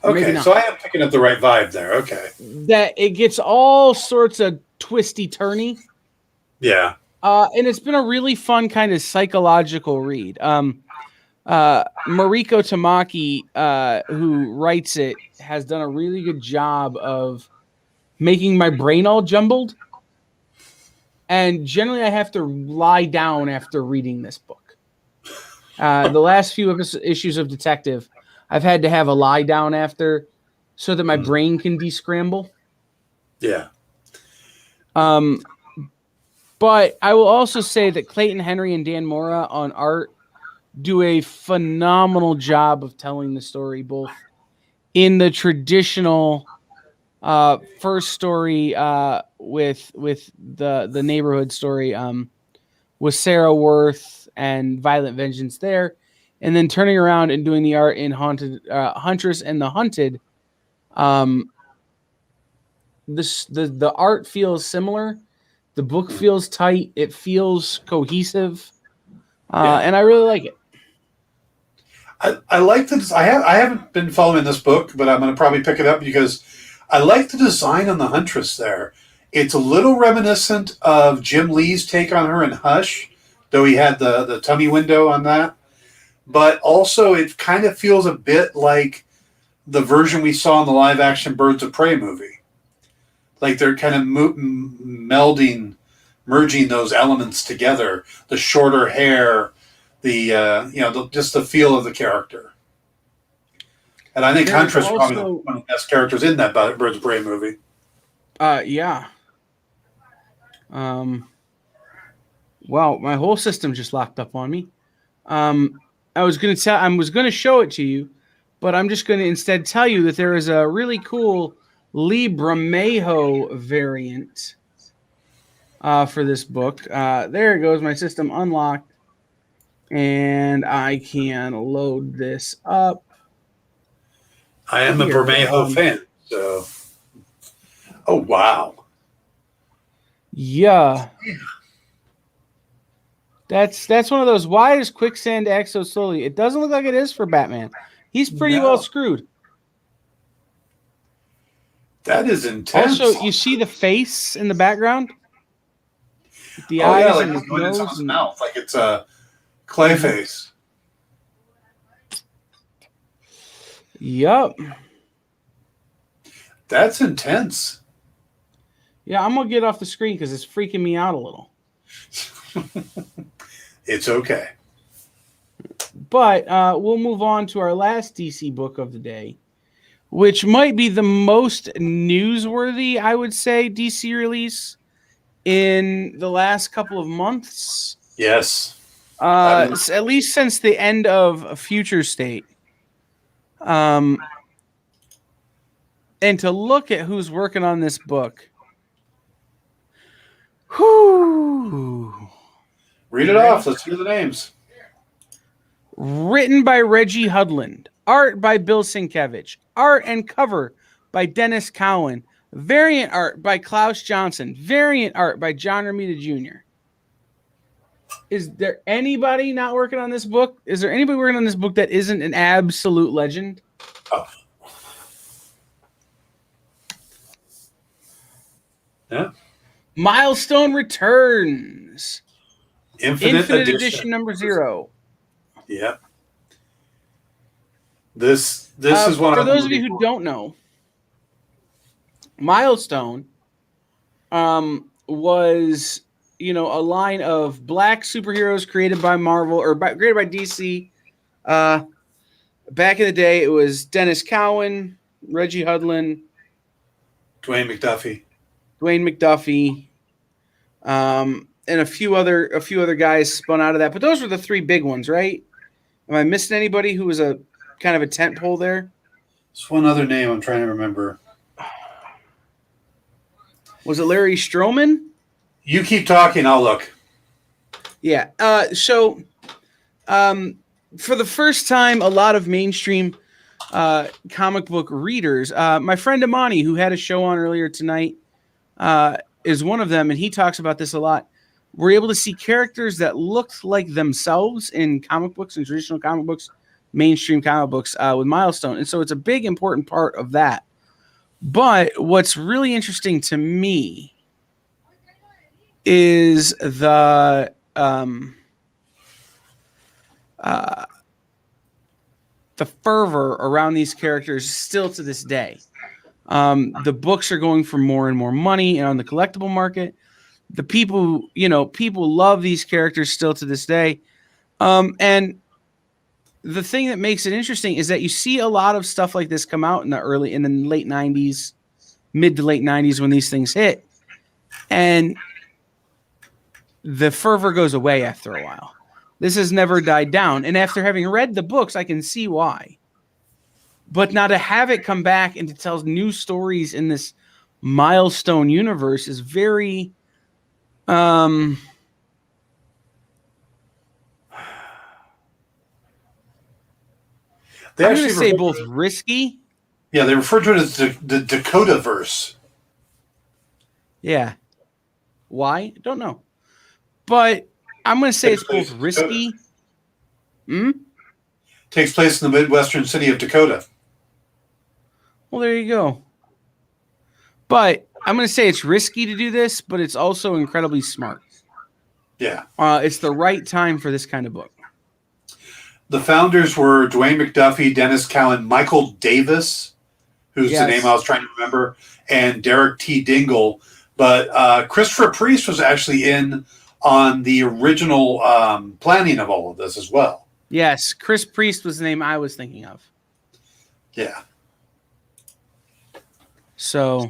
[SPEAKER 2] Okay, so I am picking up the right vibe there. Okay.
[SPEAKER 1] That it gets all sorts of twisty-turny.
[SPEAKER 2] Yeah.
[SPEAKER 1] And it's been a really fun kind of psychological read. Mariko Tamaki, who writes it, has done a really good job of making my brain all jumbled. And generally, I have to lie down after reading this book. The last few issues of Detective, I've had to have a lie down after so that my brain can descramble.
[SPEAKER 2] Yeah.
[SPEAKER 1] But I will also say that Clayton Henry and Dan Mora on art do a phenomenal job of telling the story, both in the traditional first story with the neighborhood story with Sarah Worth and Violet Vengeance there, and then turning around and doing the art in Huntress and the Hunted. The art feels similar. The book feels tight. It feels cohesive, and I really like it.
[SPEAKER 2] I like this. I haven't been following this book, but I'm going to probably pick it up because I like the design on the Huntress there. It's a little reminiscent of Jim Lee's take on her in Hush, though he had the tummy window on that. But also it kind of feels a bit like the version we saw in the live-action Birds of Prey movie. Like they're kind of merging those elements together. The shorter hair, just the feel of the character. And I think Huntress is probably one of the best characters in that Birds of Prey movie.
[SPEAKER 1] Yeah. Wow, my whole system just locked up on me. I was going to show it to you, but I'm just going to instead tell you that there is a really cool Lee Bramejo variant for this book. There it goes. My system unlocked, and I can load this up.
[SPEAKER 2] I am a Bermejo fan, so. Oh, wow.
[SPEAKER 1] Yeah. That's one of those, why does quicksand act so slowly? It doesn't look like it is for Batman. He's pretty well screwed.
[SPEAKER 2] That is intense.
[SPEAKER 1] Also, you see the face in the background? The eyes
[SPEAKER 2] like
[SPEAKER 1] and
[SPEAKER 2] it's
[SPEAKER 1] his
[SPEAKER 2] going into
[SPEAKER 1] nose.
[SPEAKER 2] his mouth, like it's a clay face.
[SPEAKER 1] Yup.
[SPEAKER 2] That's intense.
[SPEAKER 1] Yeah, I'm going to get off the screen because it's freaking me out a little.
[SPEAKER 2] It's okay.
[SPEAKER 1] But we'll move on to our last DC book of the day, which might be the most newsworthy, I would say, DC release in the last couple of months.
[SPEAKER 2] Yes.
[SPEAKER 1] At least since the end of Future State. And to look at who's working on this book. Whoo.
[SPEAKER 2] Read it off. Let's hear the names.
[SPEAKER 1] Written by Reggie Hudland. Art by Bill Sienkiewicz. Art and cover by Dennis Cowan. Variant art by Klaus Johnson. Variant art by John Romita Jr. Is there anybody not working on this book? Is there anybody working on this book that isn't an absolute legend?
[SPEAKER 2] Oh. Yeah.
[SPEAKER 1] Milestone returns.
[SPEAKER 2] Infinite
[SPEAKER 1] Edition number 0.
[SPEAKER 2] Yep. This is one
[SPEAKER 1] for
[SPEAKER 2] I'm
[SPEAKER 1] those of
[SPEAKER 2] looking
[SPEAKER 1] you who
[SPEAKER 2] for.
[SPEAKER 1] don't know. Milestone was, a line of black superheroes created by Marvel or created by DC. Back in the day, it was Dennis Cowan, Reggie Hudlin,
[SPEAKER 2] Dwayne McDuffie.
[SPEAKER 1] And a few other guys spun out of that. But those were the three big ones, right? Am I missing anybody who was a kind of a tent pole there?
[SPEAKER 2] There's one other name I'm trying to remember.
[SPEAKER 1] Was it Larry Stroman?
[SPEAKER 2] You keep talking, I'll look.
[SPEAKER 1] Yeah. So for the first time, a lot of mainstream comic book readers, my friend Amani, who had a show on earlier tonight, is one of them, and he talks about this a lot. We're able to see characters that looked like themselves in comic books and traditional comic books, mainstream comic books with Milestone. And so it's a big, important part of that. But what's really interesting to me is the fervor around these characters still to this day. The books are going for more and more money on the collectible market. The people love these characters still to this day. And the thing that makes it interesting is that you see a lot of stuff like this come out in the late 90s, mid to late 90s when these things hit. And the fervor goes away after a while. This has never died down. And after having read the books, I can see why. But now to have it come back and to tell new stories in this Milestone universe is very... I'm going to say both risky.
[SPEAKER 2] Yeah, they refer to it as the Dakota verse.
[SPEAKER 1] Yeah. Why? Don't know. But I'm going to say it's both risky.
[SPEAKER 2] Takes place in the Midwestern city of Dakota.
[SPEAKER 1] Well, there you go. But I'm going to say it's risky to do this, but it's also incredibly smart.
[SPEAKER 2] Yeah.
[SPEAKER 1] It's the right time for this kind of book.
[SPEAKER 2] The founders were Dwayne McDuffie, Dennis Cowan, Michael Davis, who's the name I was trying to remember, and Derek T. Dingle. But Christopher Priest was actually in on the original planning of all of this as well.
[SPEAKER 1] Yes, Chris Priest was the name I was thinking of.
[SPEAKER 2] Yeah.
[SPEAKER 1] So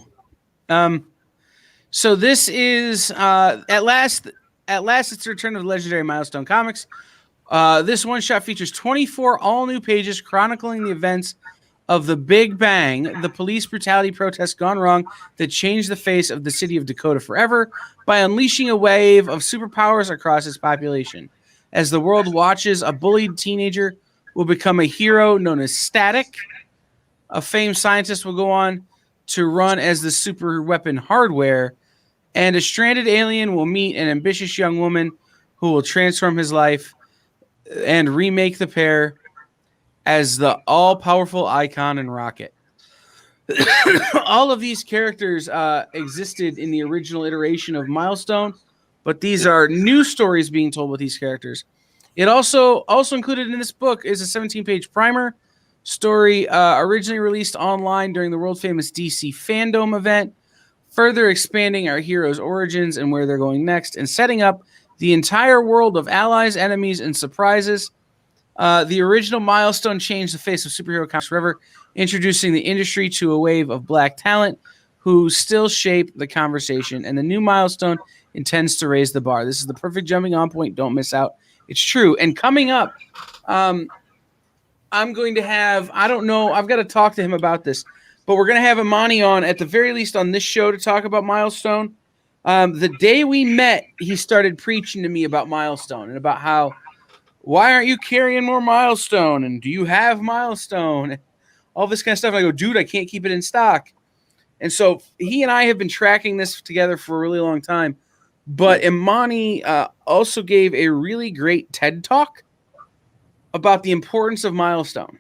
[SPEAKER 1] this is at last it's the return of the legendary Milestone Comics. This one-shot features 24 all-new pages chronicling the events of the Big Bang, the police brutality protests gone wrong that changed the face of the city of Dakota forever by unleashing a wave of superpowers across its population. As the world watches, a bullied teenager will become a hero known as Static. A famed scientist will go on to run as the super weapon Hardware, and a stranded alien will meet an ambitious young woman who will transform his life and remake the pair as the all-powerful Icon and Rocket. All of these characters existed in the original iteration of Milestone, but these are new stories being told with these characters. It also included in this book is a 17-page primer story originally released online during the world-famous DC Fandom event, further expanding our heroes' origins and where they're going next, and setting up the entire world of allies, enemies, and surprises. The original Milestone changed the face of superhero comics forever, introducing the industry to a wave of black talent who still shape the conversation, and the new Milestone intends to raise the bar. This is the perfect jumping on point. Don't miss out. It's true. And coming up, I'm going to have, I don't know, I've got to talk to him about this, but we're going to have Imani on, at the very least on this show, to talk about Milestone. The day we met, he started preaching to me about Milestone and about how, why aren't you carrying more Milestone? And do you have Milestone? And all this kind of stuff. And I go, dude, I can't keep it in stock. And so he and I have been tracking this together for a really long time. But Imani also gave a really great TED Talk about the importance of Milestone.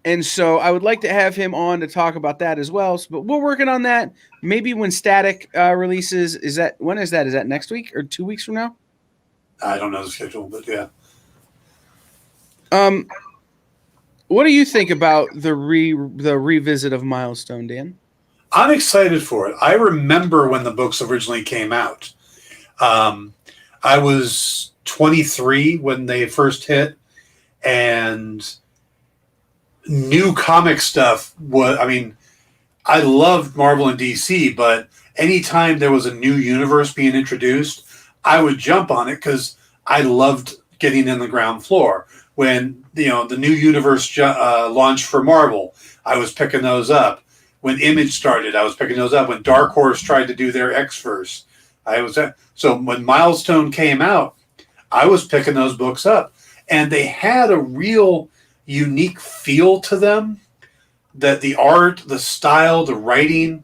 [SPEAKER 1] And so I would like to have him on to talk about that as well. But we're working on that. Maybe when Static releases, when is that? Is that next week or 2 weeks from now?
[SPEAKER 2] I don't know the schedule, but yeah.
[SPEAKER 1] What do you think about the revisit of Milestone, Dan?
[SPEAKER 2] I'm excited for it. I remember when the books originally came out. I was 23 when they first hit, and new comic stuff was, I mean, I loved Marvel and DC, but anytime there was a new universe being introduced, I would jump on it because I loved getting in the ground floor. When the new universe launched for Marvel, I was picking those up. When Image started, I was picking those up. When Dark Horse tried to do their X-Verse, so when Milestone came out, I was picking those books up, and they had a real unique feel to them. That the art, the style, the writing,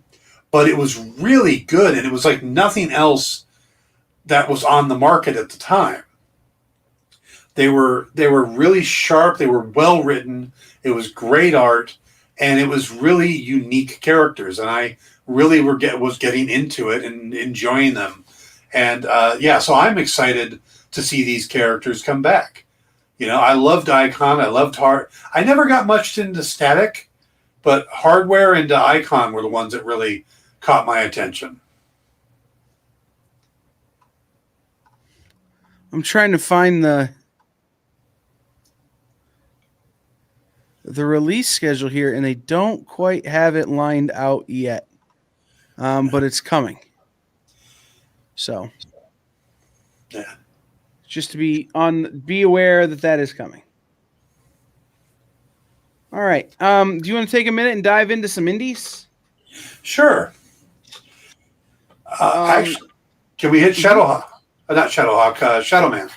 [SPEAKER 2] but it was really good, and it was like nothing else that was on the market at the time. They were really sharp. They were well written. It was great art, and it was really unique characters. And I really was getting into it and enjoying them. And so I'm excited to see these characters come back. I loved Icon. I loved Heart. I never got much into Static, but Hardware and Icon were the ones that really caught my attention.
[SPEAKER 1] I'm trying to find the release schedule here, and they don't quite have it lined out yet, but it's coming. So,
[SPEAKER 2] yeah,
[SPEAKER 1] just to be aware that is coming. All right. Do you want to take a minute and dive into some indies?
[SPEAKER 2] Sure. Actually, can we hit Shadowhawk? Not Shadowhawk. Shadowman.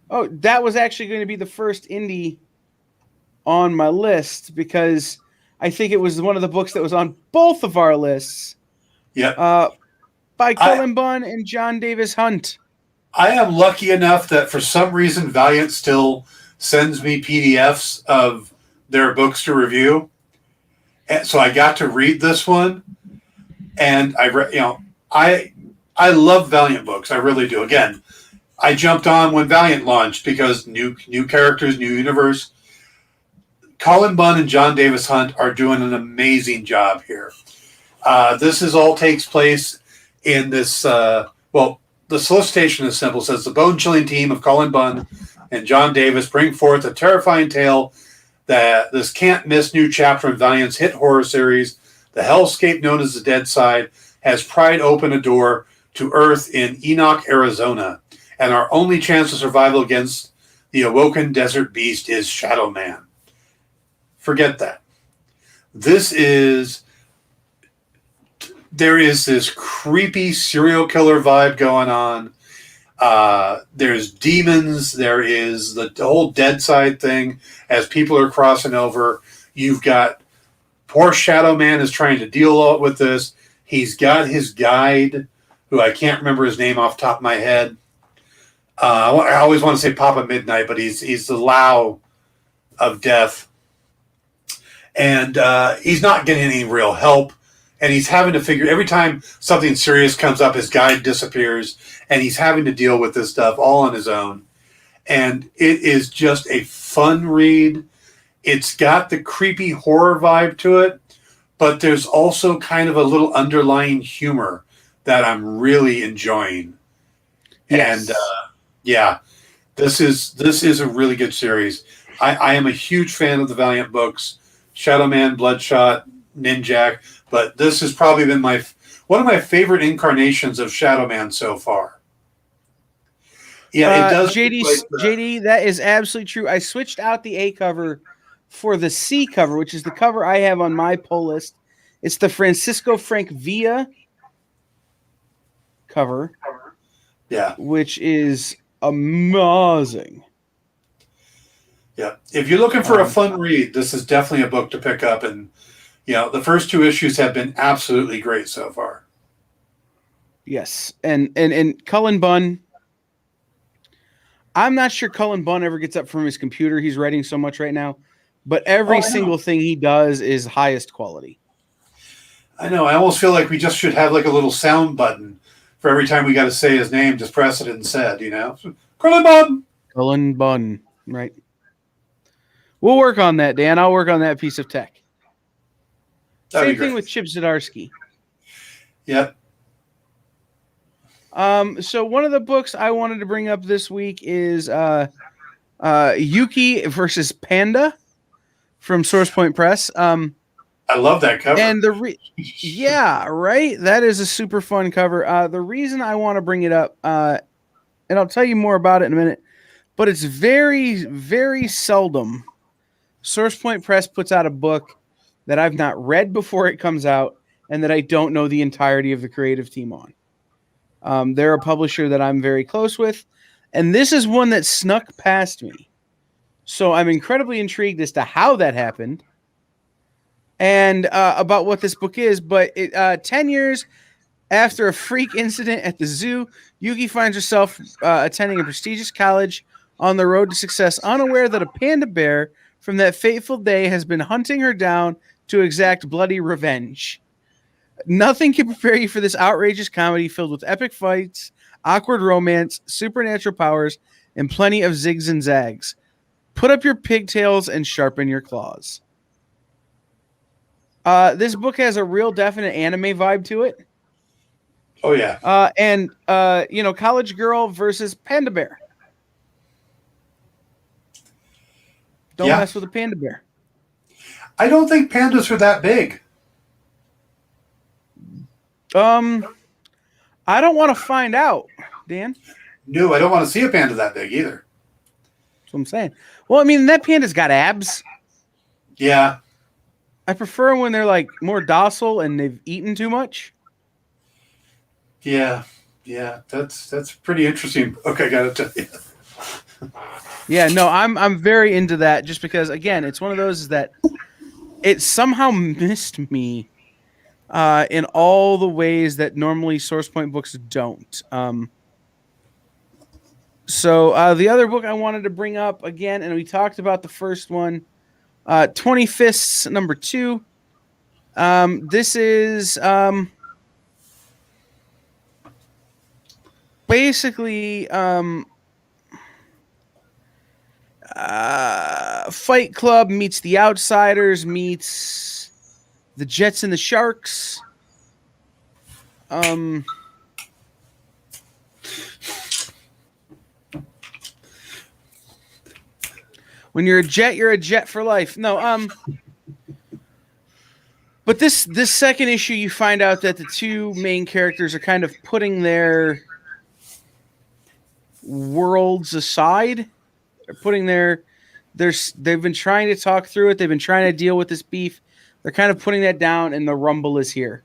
[SPEAKER 1] Oh, that was actually going to be the first indie on my list because I think it was one of the books that was on both of our lists.
[SPEAKER 2] Yeah.
[SPEAKER 1] By Cullen Bunn and John Davis Hunt.
[SPEAKER 2] I am lucky enough that for some reason Valiant still sends me PDFs of their books to review, and so I got to read this one, and I read. I love Valiant books. I really do. Again, I jumped on when Valiant launched because new characters, new universe. Cullen Bunn and John Davis Hunt are doing an amazing job here. This all takes place in this. The solicitation is simple. It says the bone-chilling team of Cullen Bunn and John Davis bring forth a terrifying tale that this can't-miss new chapter in Valiant's hit horror series. The hellscape known as the Dead Side has pried open a door to Earth in Enoch, Arizona, and our only chance of survival against the awoken desert beast is Shadow Man. Forget that. There is this creepy serial killer vibe going on. There's demons. There is the whole Dead Side thing as people are crossing over. You've got poor Shadow Man is trying to deal with this. He's got his guide, who I can't remember his name off the top of my head. I always want to say Papa Midnight, but he's the Lao of death. And he's not getting any real help. And he's having to figure, every time something serious comes up, his guide disappears, and he's having to deal with this stuff all on his own. And it is just a fun read. It's got the creepy horror vibe to it, but there's also kind of a little underlying humor that I'm really enjoying.
[SPEAKER 1] Yes.
[SPEAKER 2] And this is a really good series. I am a huge fan of the Valiant books, Shadow Man, Bloodshot, Ninjak, but this has probably been one of my favorite incarnations of Shadow Man so far. Yeah, it does.
[SPEAKER 1] JD, that is absolutely true. I switched out the A cover for the C cover, which is the cover I have on my pull list. It's the Francisco Frank Villa cover.
[SPEAKER 2] Yeah.
[SPEAKER 1] Which is amazing.
[SPEAKER 2] Yeah. If you're looking for a fun read, this is definitely a book to pick up. And, the first two issues have been absolutely great so far.
[SPEAKER 1] Yes. And Cullen Bunn, I'm not sure Cullen Bunn ever gets up from his computer. He's writing so much right now. But every single thing he does is highest quality.
[SPEAKER 2] I know. I almost feel like we just should have like a little sound button for every time we got to say his name, just press it and said, Cullen Bunn.
[SPEAKER 1] Cullen Bunn, right. We'll work on that, Dan. I'll work on that piece of tech.
[SPEAKER 2] That'd
[SPEAKER 1] Same
[SPEAKER 2] be great.
[SPEAKER 1] thing with Chip Zdarsky.
[SPEAKER 2] Yep.
[SPEAKER 1] So one of the books I wanted to bring up this week is Yuki versus Panda from Source Point Press.
[SPEAKER 2] I love that cover.
[SPEAKER 1] And yeah, right. That is a super fun cover. The reason I want to bring it up, and I'll tell you more about it in a minute, but it's very, very seldom Source Point Press puts out a book that I've not read before it comes out and that I don't know the entirety of the creative team on. They're a publisher that I'm very close with, and this is one that snuck past me. So I'm incredibly intrigued as to how that happened and about what this book is. But 10 years after a freak incident at the zoo, Yuki finds herself attending a prestigious college on the road to success, unaware that a panda bear from that fateful day has been hunting her down to exact bloody revenge. Nothing can prepare you for this outrageous comedy filled with epic fights, awkward romance, supernatural powers, and plenty of zigs and zags. Put up your pigtails and sharpen your claws. This book has a real definite anime vibe to it.
[SPEAKER 2] Oh, yeah.
[SPEAKER 1] And college girl versus panda bear. Don't mess with a panda bear.
[SPEAKER 2] I don't think pandas are that big.
[SPEAKER 1] I don't want to find out, Dan.
[SPEAKER 2] No, I don't want to see a panda that big either.
[SPEAKER 1] That's what I'm saying. Well, I mean, that panda's got abs.
[SPEAKER 2] Yeah.
[SPEAKER 1] I prefer when they're like more docile and they've eaten too much.
[SPEAKER 2] Yeah. Yeah. That's pretty interesting. Okay, got to tell you.
[SPEAKER 1] Yeah, no, I'm very into that just because, again, it's one of those that it somehow missed me in all the ways that normally Source Point books don't. So the other book I wanted to bring up again, and we talked about the first one, 20 Fists, number 2. This is basically Fight Club meets The Outsiders meets The Jets and the Sharks. When you're a jet for life. No, but this second issue, you find out that the two main characters are kind of putting their worlds aside. They're putting they've been trying to talk through it. They've been trying to deal with this beef. They're kind of putting that down, and the rumble is here.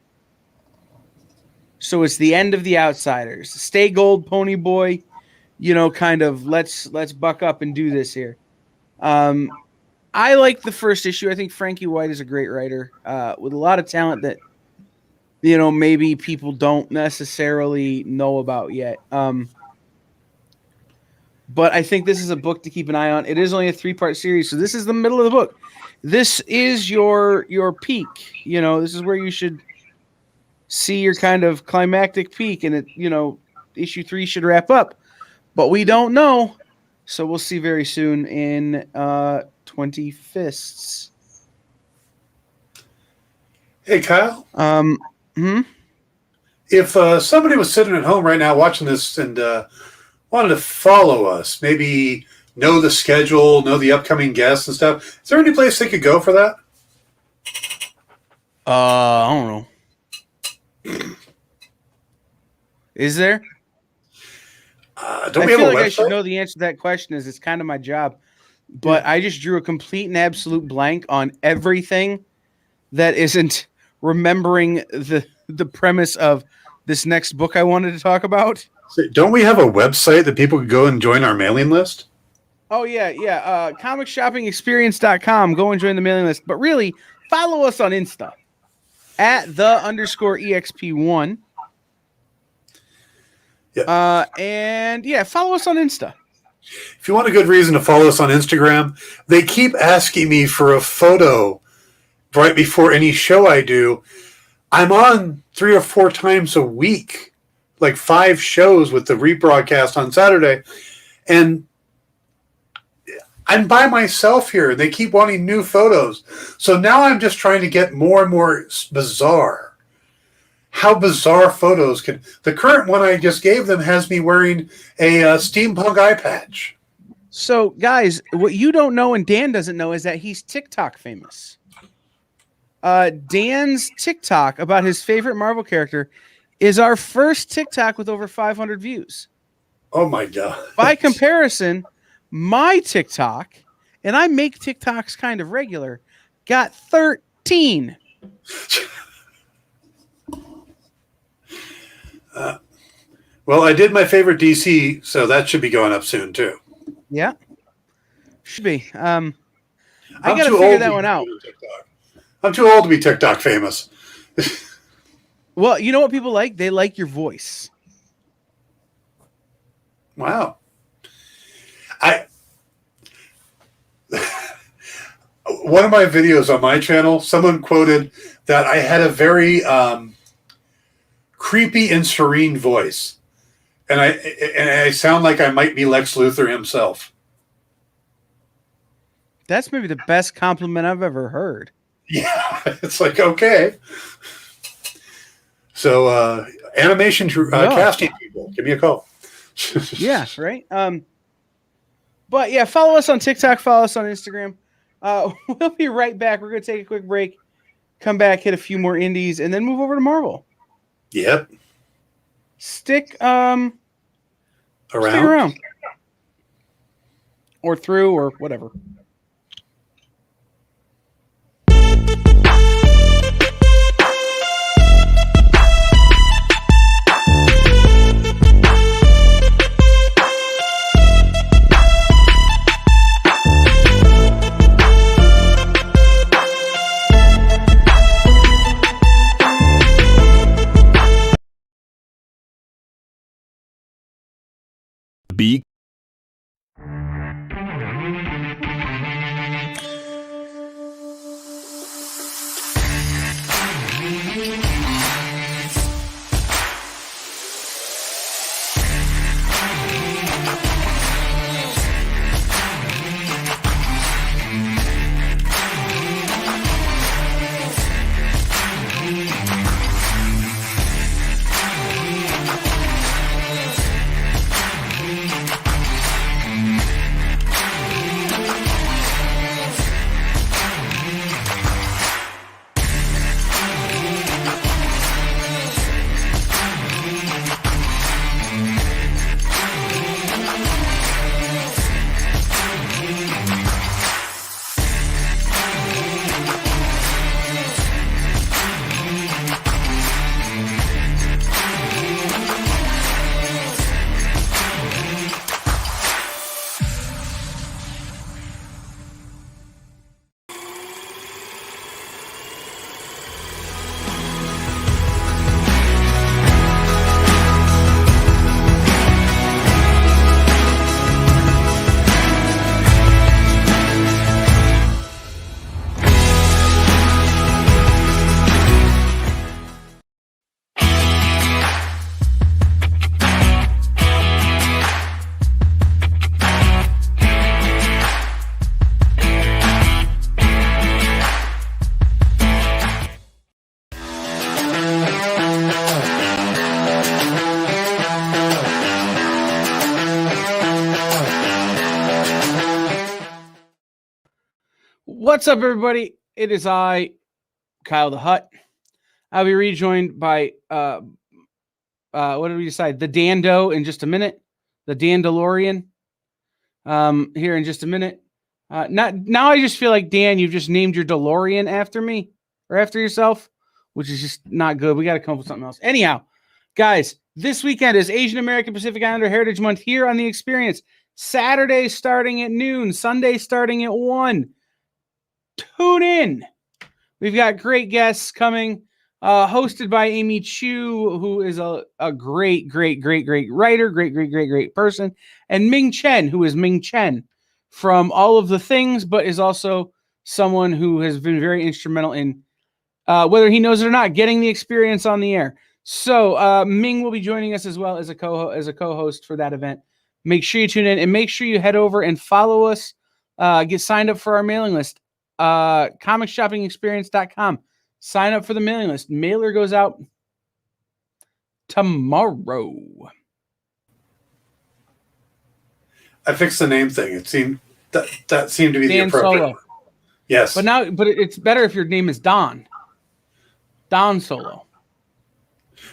[SPEAKER 1] So it's the end of The Outsiders. Stay gold, pony boy. Kind of let's buck up and do this here. I like the first issue. I think Frankie White is a great writer with a lot of talent that maybe people don't necessarily know about yet. But I think this is a book to keep an eye on. It is only a 3-part series, so this is the middle of the book. This is your peak. This is where you should see your kind of climactic peak, and issue 3 should wrap up. But we don't know, so we'll see very soon in 20 Fists.
[SPEAKER 2] Hey, Kyle.
[SPEAKER 1] If
[SPEAKER 2] somebody was sitting at home right now watching this and wanted to follow us, maybe know the schedule, know the upcoming guests and stuff, is there any place they could go for that?
[SPEAKER 1] I don't know. Is there?
[SPEAKER 2] Don't
[SPEAKER 1] I
[SPEAKER 2] we have
[SPEAKER 1] feel
[SPEAKER 2] a
[SPEAKER 1] like
[SPEAKER 2] website?
[SPEAKER 1] I should know the answer to that question, as it's kind of my job. But I just drew a complete and absolute blank on everything that isn't remembering the premise of this next book I wanted to talk about.
[SPEAKER 2] Don't we have a website that people could go and join our mailing list?
[SPEAKER 1] Oh, yeah. comicshoppingexperience.com. Go and join the mailing list. But really, follow us on Insta at @the_EXP1.
[SPEAKER 2] Yeah.
[SPEAKER 1] And follow us on Insta.
[SPEAKER 2] If you want a good reason to follow us on Instagram, they keep asking me for a photo right before any show I do. I'm on 3 or 4 times a week, like 5 shows with the rebroadcast on Saturday. And I'm by myself here. They keep wanting new photos. So now I'm just trying to get more and more bizarre. How bizarre photos can... The current one I just gave them has me wearing a steampunk eye patch.
[SPEAKER 1] So, guys, what you don't know and Dan doesn't know is that he's TikTok famous. Dan's TikTok about his favorite Marvel character is our first TikTok with over 500 views.
[SPEAKER 2] Oh, my God.
[SPEAKER 1] By comparison, my TikTok, and I make TikToks kind of regular, got 13.
[SPEAKER 2] Well, I did my favorite DC, so that should be going up soon, too.
[SPEAKER 1] Yeah. Should be. I got to figure that one out.
[SPEAKER 2] I'm too old to be TikTok famous.
[SPEAKER 1] Well, you know what people like? They like your voice.
[SPEAKER 2] Wow. One of my videos on my channel, someone quoted that I had a very creepy and serene voice. And I sound like I might be Lex Luthor himself.
[SPEAKER 1] That's maybe the best compliment I've ever heard.
[SPEAKER 2] Yeah, it's like, okay. So animation casting people, give me a call.
[SPEAKER 1] Yeah, right. But yeah, follow us on TikTok, follow us on Instagram. We'll be right back. We're gonna take a quick break, come back, hit a few more indies, and then move over to Marvel.
[SPEAKER 2] Yep.
[SPEAKER 1] Stick around. Or through or whatever.
[SPEAKER 3] Be
[SPEAKER 1] What's up, everybody? It is I, Kyle the Hut. I'll be rejoined by what did we decide? The Dando in just a minute. The Dandalorian. Here in just a minute. Now I just feel like, Dan, you've just named your DeLorean after me or after yourself, which is just not good. We got to come up with something else. Anyhow, guys, this weekend is Asian American Pacific Islander Heritage Month here on The Experience. Saturday starting at noon, Sunday starting at 1. Tune in. We've got great guests coming, hosted by Amy Chu, who is a great writer, great person, and Ming Chen, who is Ming Chen from All of the Things, but is also someone who has been very instrumental in, whether he knows it or not, getting the experience on the air. So Ming will be joining us as well as a co-host for that event. Make sure you tune in and make sure you head over and follow us Get signed up for our mailing list. Comicshoppingexperience.com. Sign up for the mailing list. Mailer goes out tomorrow.
[SPEAKER 2] I fixed the name thing. It seemed that seemed to be
[SPEAKER 1] Dan
[SPEAKER 2] the appropriate.
[SPEAKER 1] Solo.
[SPEAKER 2] Yes.
[SPEAKER 1] But it's better if your name is Don. Don Solo.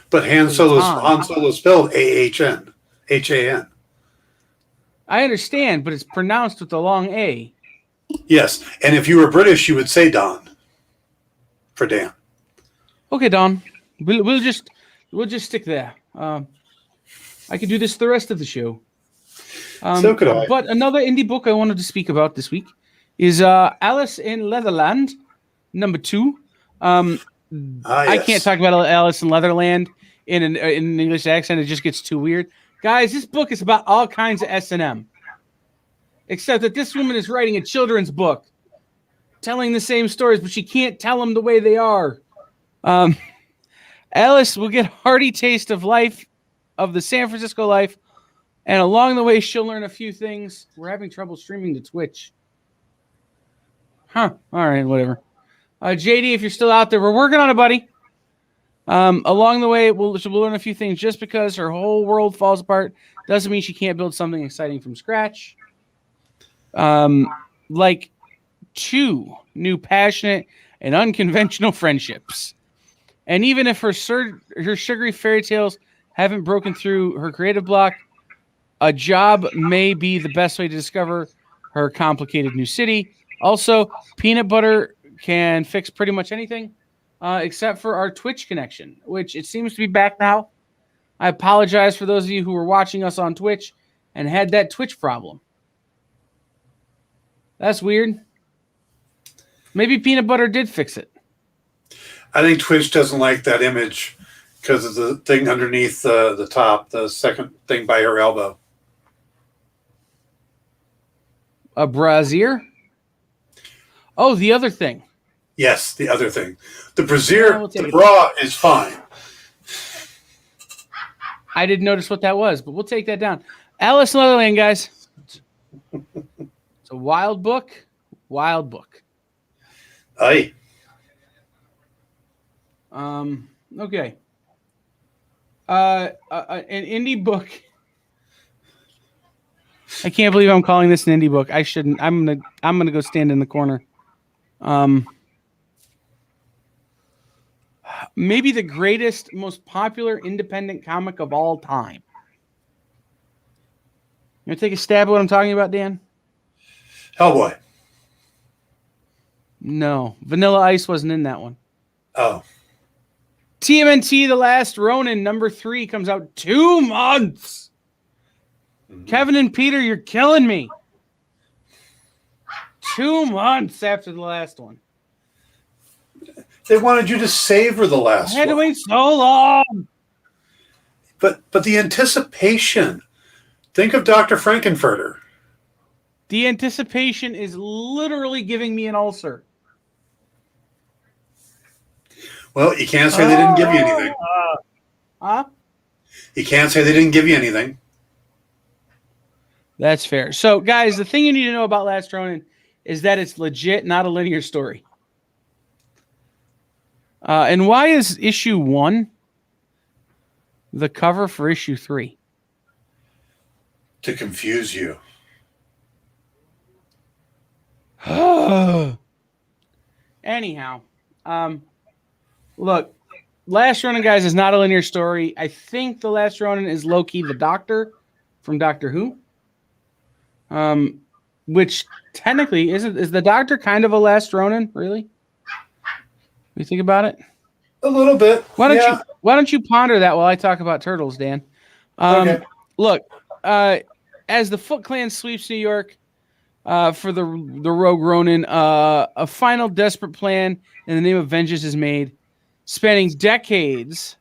[SPEAKER 2] But Han Solo spelled AHN. HAN.
[SPEAKER 1] I understand, but it's pronounced with the long A.
[SPEAKER 2] Yes. And if you were British, you would say Don for Dan.
[SPEAKER 1] Okay, Don. We'll just stick there. I could do this the rest of the show.
[SPEAKER 2] So could I.
[SPEAKER 1] But another indie book I wanted to speak about this week is Alice in Leatherland, number 2. Yes. I can't talk about Alice in Leatherland in an English accent. It just gets too weird. Guys, this book is about all kinds of S&M. Except that this woman is writing a children's book, telling the same stories, but she can't tell them the way they are. Alice will get a hearty taste of life, of the San Francisco life, and along the way, she'll learn a few things. We're having trouble streaming to Twitch. All right, whatever. JD, if you're still out there, we're working on it, buddy. Along the way, she'll learn a few things. Just because her whole world falls apart doesn't mean she can't build something exciting from scratch. Like 2 new passionate and unconventional friendships. And even if her sugary fairy tales haven't broken through her creative block, a job may be the best way to discover her complicated new city. Also, peanut butter can fix pretty much anything, except for our Twitch connection, which it seems to be back now. I apologize for those of you who were watching us on Twitch and had that Twitch problem. That's weird. Maybe peanut butter did fix it.
[SPEAKER 2] I think Twitch doesn't like that image because of the thing underneath the top, the second thing by her elbow.
[SPEAKER 1] A brassiere? Oh, the other thing.
[SPEAKER 2] Yes, the other thing. The brassiere,
[SPEAKER 1] Yeah, we'll take
[SPEAKER 2] the
[SPEAKER 1] it.
[SPEAKER 2] bra is fine.
[SPEAKER 1] I didn't notice what that was, but we'll take that down. Alice in Leatherland, guys. It's a wild book. Wild book.
[SPEAKER 2] Aye.
[SPEAKER 1] Okay. An indie book. I can't believe I'm calling this an indie book. I shouldn't. I'm gonna go stand in the corner. Maybe the greatest, most popular independent comic of all time. You want to take a stab at what I'm talking about, Dan?
[SPEAKER 2] Hellboy.
[SPEAKER 1] No. Vanilla Ice wasn't in that one.
[SPEAKER 2] Oh.
[SPEAKER 1] TMNT The Last Ronin, number 3, comes out 2 months. Mm-hmm. Kevin and Peter, you're killing me. 2 months after the last one.
[SPEAKER 2] They wanted you to savor the last one.
[SPEAKER 1] I had to wait so long.
[SPEAKER 2] But the anticipation. Think of Dr. Frankenfurter.
[SPEAKER 1] The anticipation is literally giving me an ulcer.
[SPEAKER 2] Well, you can't say they didn't give you anything. You can't say they didn't give you anything.
[SPEAKER 1] That's fair. So, guys, the thing you need to know about Last Ronin is that it's legit, not a linear story. And why is issue 1 the cover for issue 3?
[SPEAKER 2] To confuse you.
[SPEAKER 1] Anyhow, look, Last Ronin, guys, is not a linear story. I think the Last Ronin is Loki the Doctor from Doctor Who. Which technically is the Doctor kind of a Last Ronin, really? You think about it?
[SPEAKER 2] A little bit.
[SPEAKER 1] Why don't you ponder that while I talk about turtles, Dan?
[SPEAKER 2] Okay.
[SPEAKER 1] Look, as the Foot Clan sweeps New York for the Rogue Ronin, a final desperate plan in the name of vengeance is made. Spanning decades,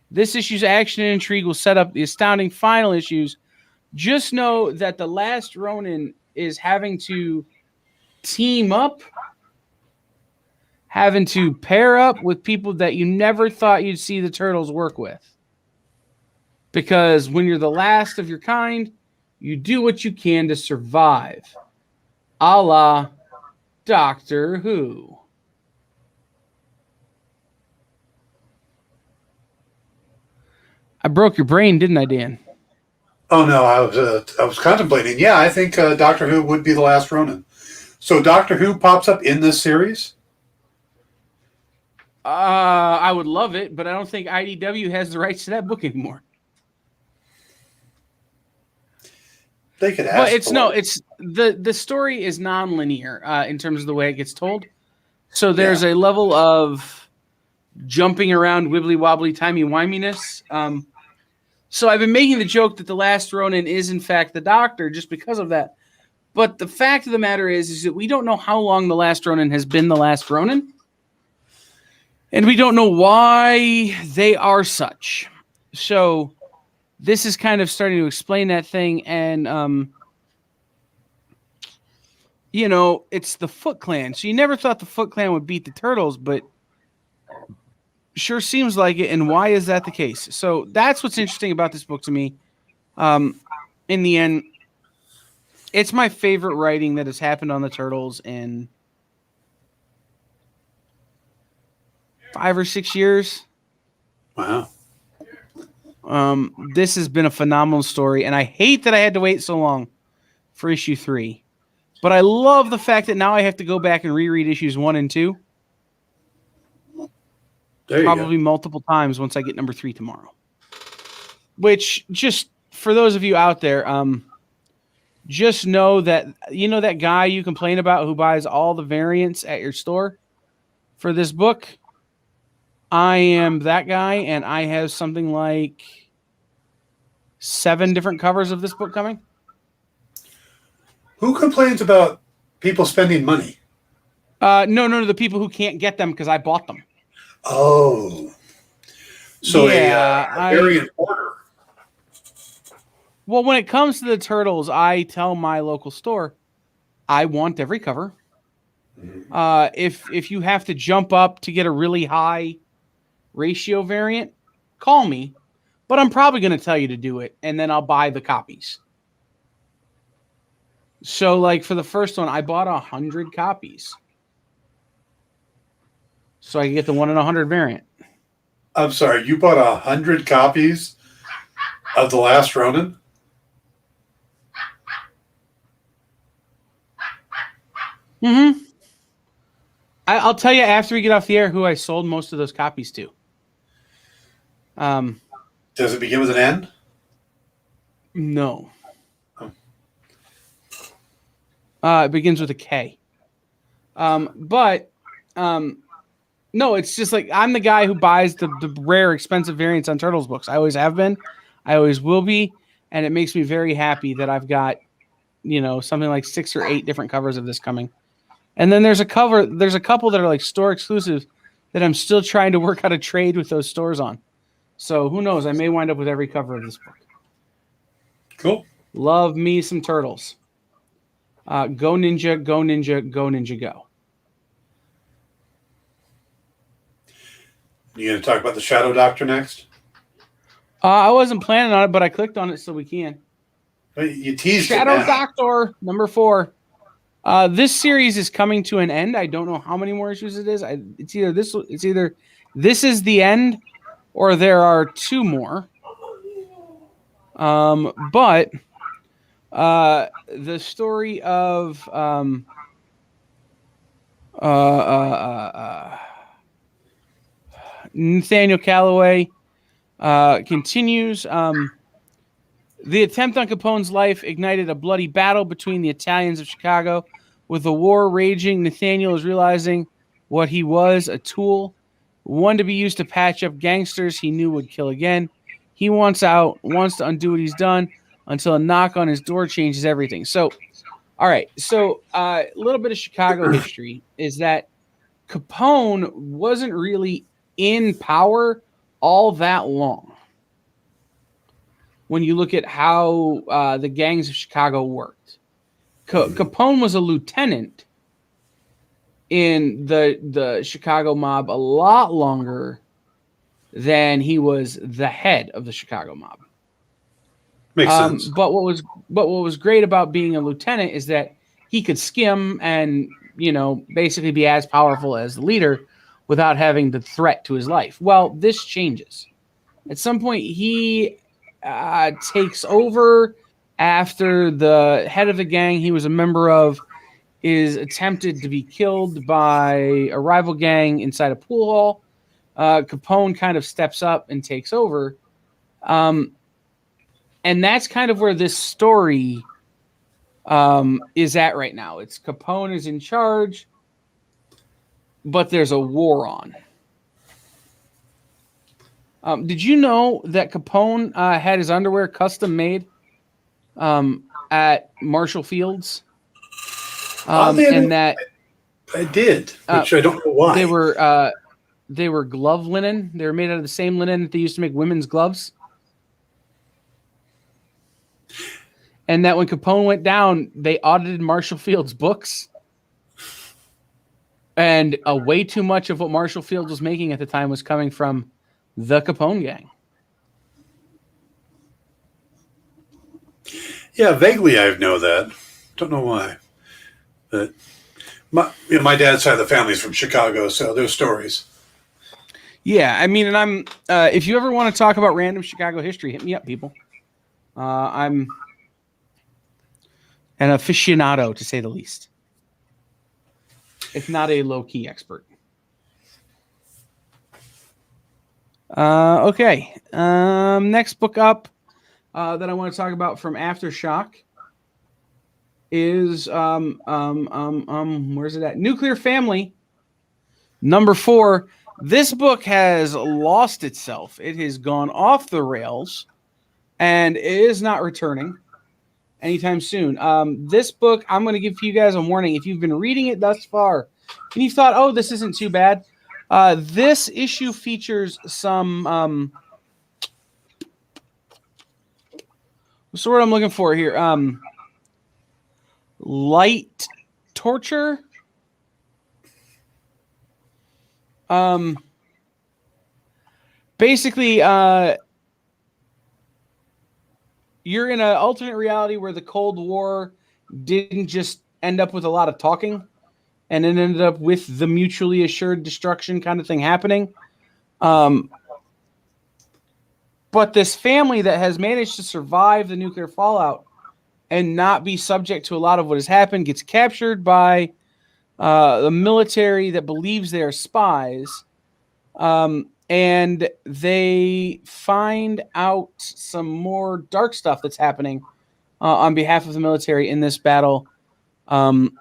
[SPEAKER 1] this issue's action and intrigue will set up the astounding final issues. Just know that the Last Ronin is having to team up, having to pair up with people that you never thought you'd see the Turtles work with. Because when you're the last of your kind, you do what you can to survive. a la Doctor Who. I broke your brain, didn't I, Dan?
[SPEAKER 2] Oh no, I was contemplating. Yeah, I think Doctor Who would be the last Ronin. So Doctor Who pops up in this series.
[SPEAKER 1] I would love it, but I don't think IDW has the rights to that book anymore.
[SPEAKER 2] They could ask.
[SPEAKER 1] But it's the story is non-linear in terms of the way it gets told. So there's a level of jumping around, wibbly wobbly, timey wiminess. So I've been making the joke that the last Ronin is in fact the Doctor, just because of that. But the fact of the matter is that we don't know how long the last Ronin has been the last Ronin, and we don't know why they are such. So this is kind of starting to explain that thing, and it's the Foot Clan. So you never thought the Foot Clan would beat the Turtles, but sure seems like it. And why is that the case? So that's what's interesting about this book to me. In the end, it's my favorite writing that has happened on the Turtles in 5 or 6 years.
[SPEAKER 2] Wow.
[SPEAKER 1] This has been a phenomenal story, and I hate that I had to wait so long for issue 3. But I love the fact that now I have to go back and reread issues 1 and 2. Probably multiple times once I get number 3 tomorrow. Which, just for those of you out there, just know that, that guy you complain about who buys all the variants at your store for this book? I am that guy, and I have something like 7 different covers of this book coming.
[SPEAKER 2] Who complains about people spending money?
[SPEAKER 1] No, the people who can't get them because I bought them.
[SPEAKER 2] Oh. So
[SPEAKER 1] yeah,
[SPEAKER 2] a variant order.
[SPEAKER 1] Well, when it comes to the Turtles, I tell my local store, I want every cover. If you have to jump up to get a really high ratio variant, call me. But I'm probably going to tell you to do it, and then I'll buy the copies. So, like, for the first one, I bought 100 copies. So I can get the 1 in 100 variant.
[SPEAKER 2] I'm sorry, you bought 100 copies of The Last Ronin?
[SPEAKER 1] Mm-hmm. I'll tell you after we get off the air who I sold most of those copies to.
[SPEAKER 2] Does it begin with an N?
[SPEAKER 1] No. It begins with a K. No, it's just like I'm the guy who buys the rare, expensive variants on Turtles books. I always have been. I always will be. And it makes me very happy that I've got, something like 6 or 8 different covers of this coming. And then there's a couple that are like store exclusive that I'm still trying to work out a trade with those stores on. So who knows? I may wind up with every cover of this book.
[SPEAKER 2] Cool.
[SPEAKER 1] Love me some Turtles. Go Ninja, go Ninja, go Ninja, go.
[SPEAKER 2] You going to talk about the Shadow Doctor next?
[SPEAKER 1] I wasn't planning on it, but I clicked on it so we can.
[SPEAKER 2] You teased
[SPEAKER 1] Shadow
[SPEAKER 2] it.
[SPEAKER 1] Doctor, number 4. This series is coming to an end. I don't know how many more issues it is. It's either this is the end, or there are 2 more. But the story of Nathaniel Calloway continues. The attempt on Capone's life ignited a bloody battle between the Italians of Chicago. With the war raging, Nathaniel is realizing what he was, a tool, one to be used to patch up gangsters he knew would kill again. He wants out, wants to undo what he's done, until a knock on his door changes everything. So, all right. So a little bit of Chicago history is that Capone wasn't really in power all that long. When you look at how the gangs of Chicago worked. Capone was a lieutenant in the Chicago mob a lot longer than he was the head of the Chicago mob.
[SPEAKER 2] Makes sense.
[SPEAKER 1] But what was great about being a lieutenant is that he could skim and, basically be as powerful as the leader without having the threat to his life. Well, this changes. At some point, he takes over after the head of the gang he was a member of is attempted to be killed by a rival gang inside a pool hall. Capone kind of steps up and takes over. And that's kind of where this story is at right now. It's Capone is in charge, but there's a war on. Did you know that Capone had his underwear custom made at Marshall Fields? And that
[SPEAKER 2] I did, which I don't know why.
[SPEAKER 1] They were glove linen. They were made out of the same linen that they used to make women's gloves. And that when Capone went down, they audited Marshall Fields' books. And way too much of what Marshall Fields was making at the time was coming from the Capone gang.
[SPEAKER 2] Yeah, vaguely I know that. Don't know why. But my dad's side of the family is from Chicago, so there's stories.
[SPEAKER 1] Yeah, I mean, and I'm if you ever want to talk about random Chicago history, hit me up, people. I'm an aficionado, to say the least, if not a low-key expert. Okay. Next book up that I want to talk about from Aftershock is where's it at? Nuclear Family, number 4. This book has lost itself. It has gone off the rails, and it is not returning anytime soon. This book, I'm going to give you guys a warning. If you've been reading it thus far, and you've thought, oh, this isn't too bad, this issue features some what's the word I'm looking for here? Light torture. Basically, you're in an alternate reality where the Cold War didn't just end up with a lot of talking, and it ended up with the mutually assured destruction kind of thing happening. But this family that has managed to survive the nuclear fallout and not be subject to a lot of what has happened gets captured by the military that believes they are spies. And they find out some more dark stuff that's happening on behalf of the military in this battle in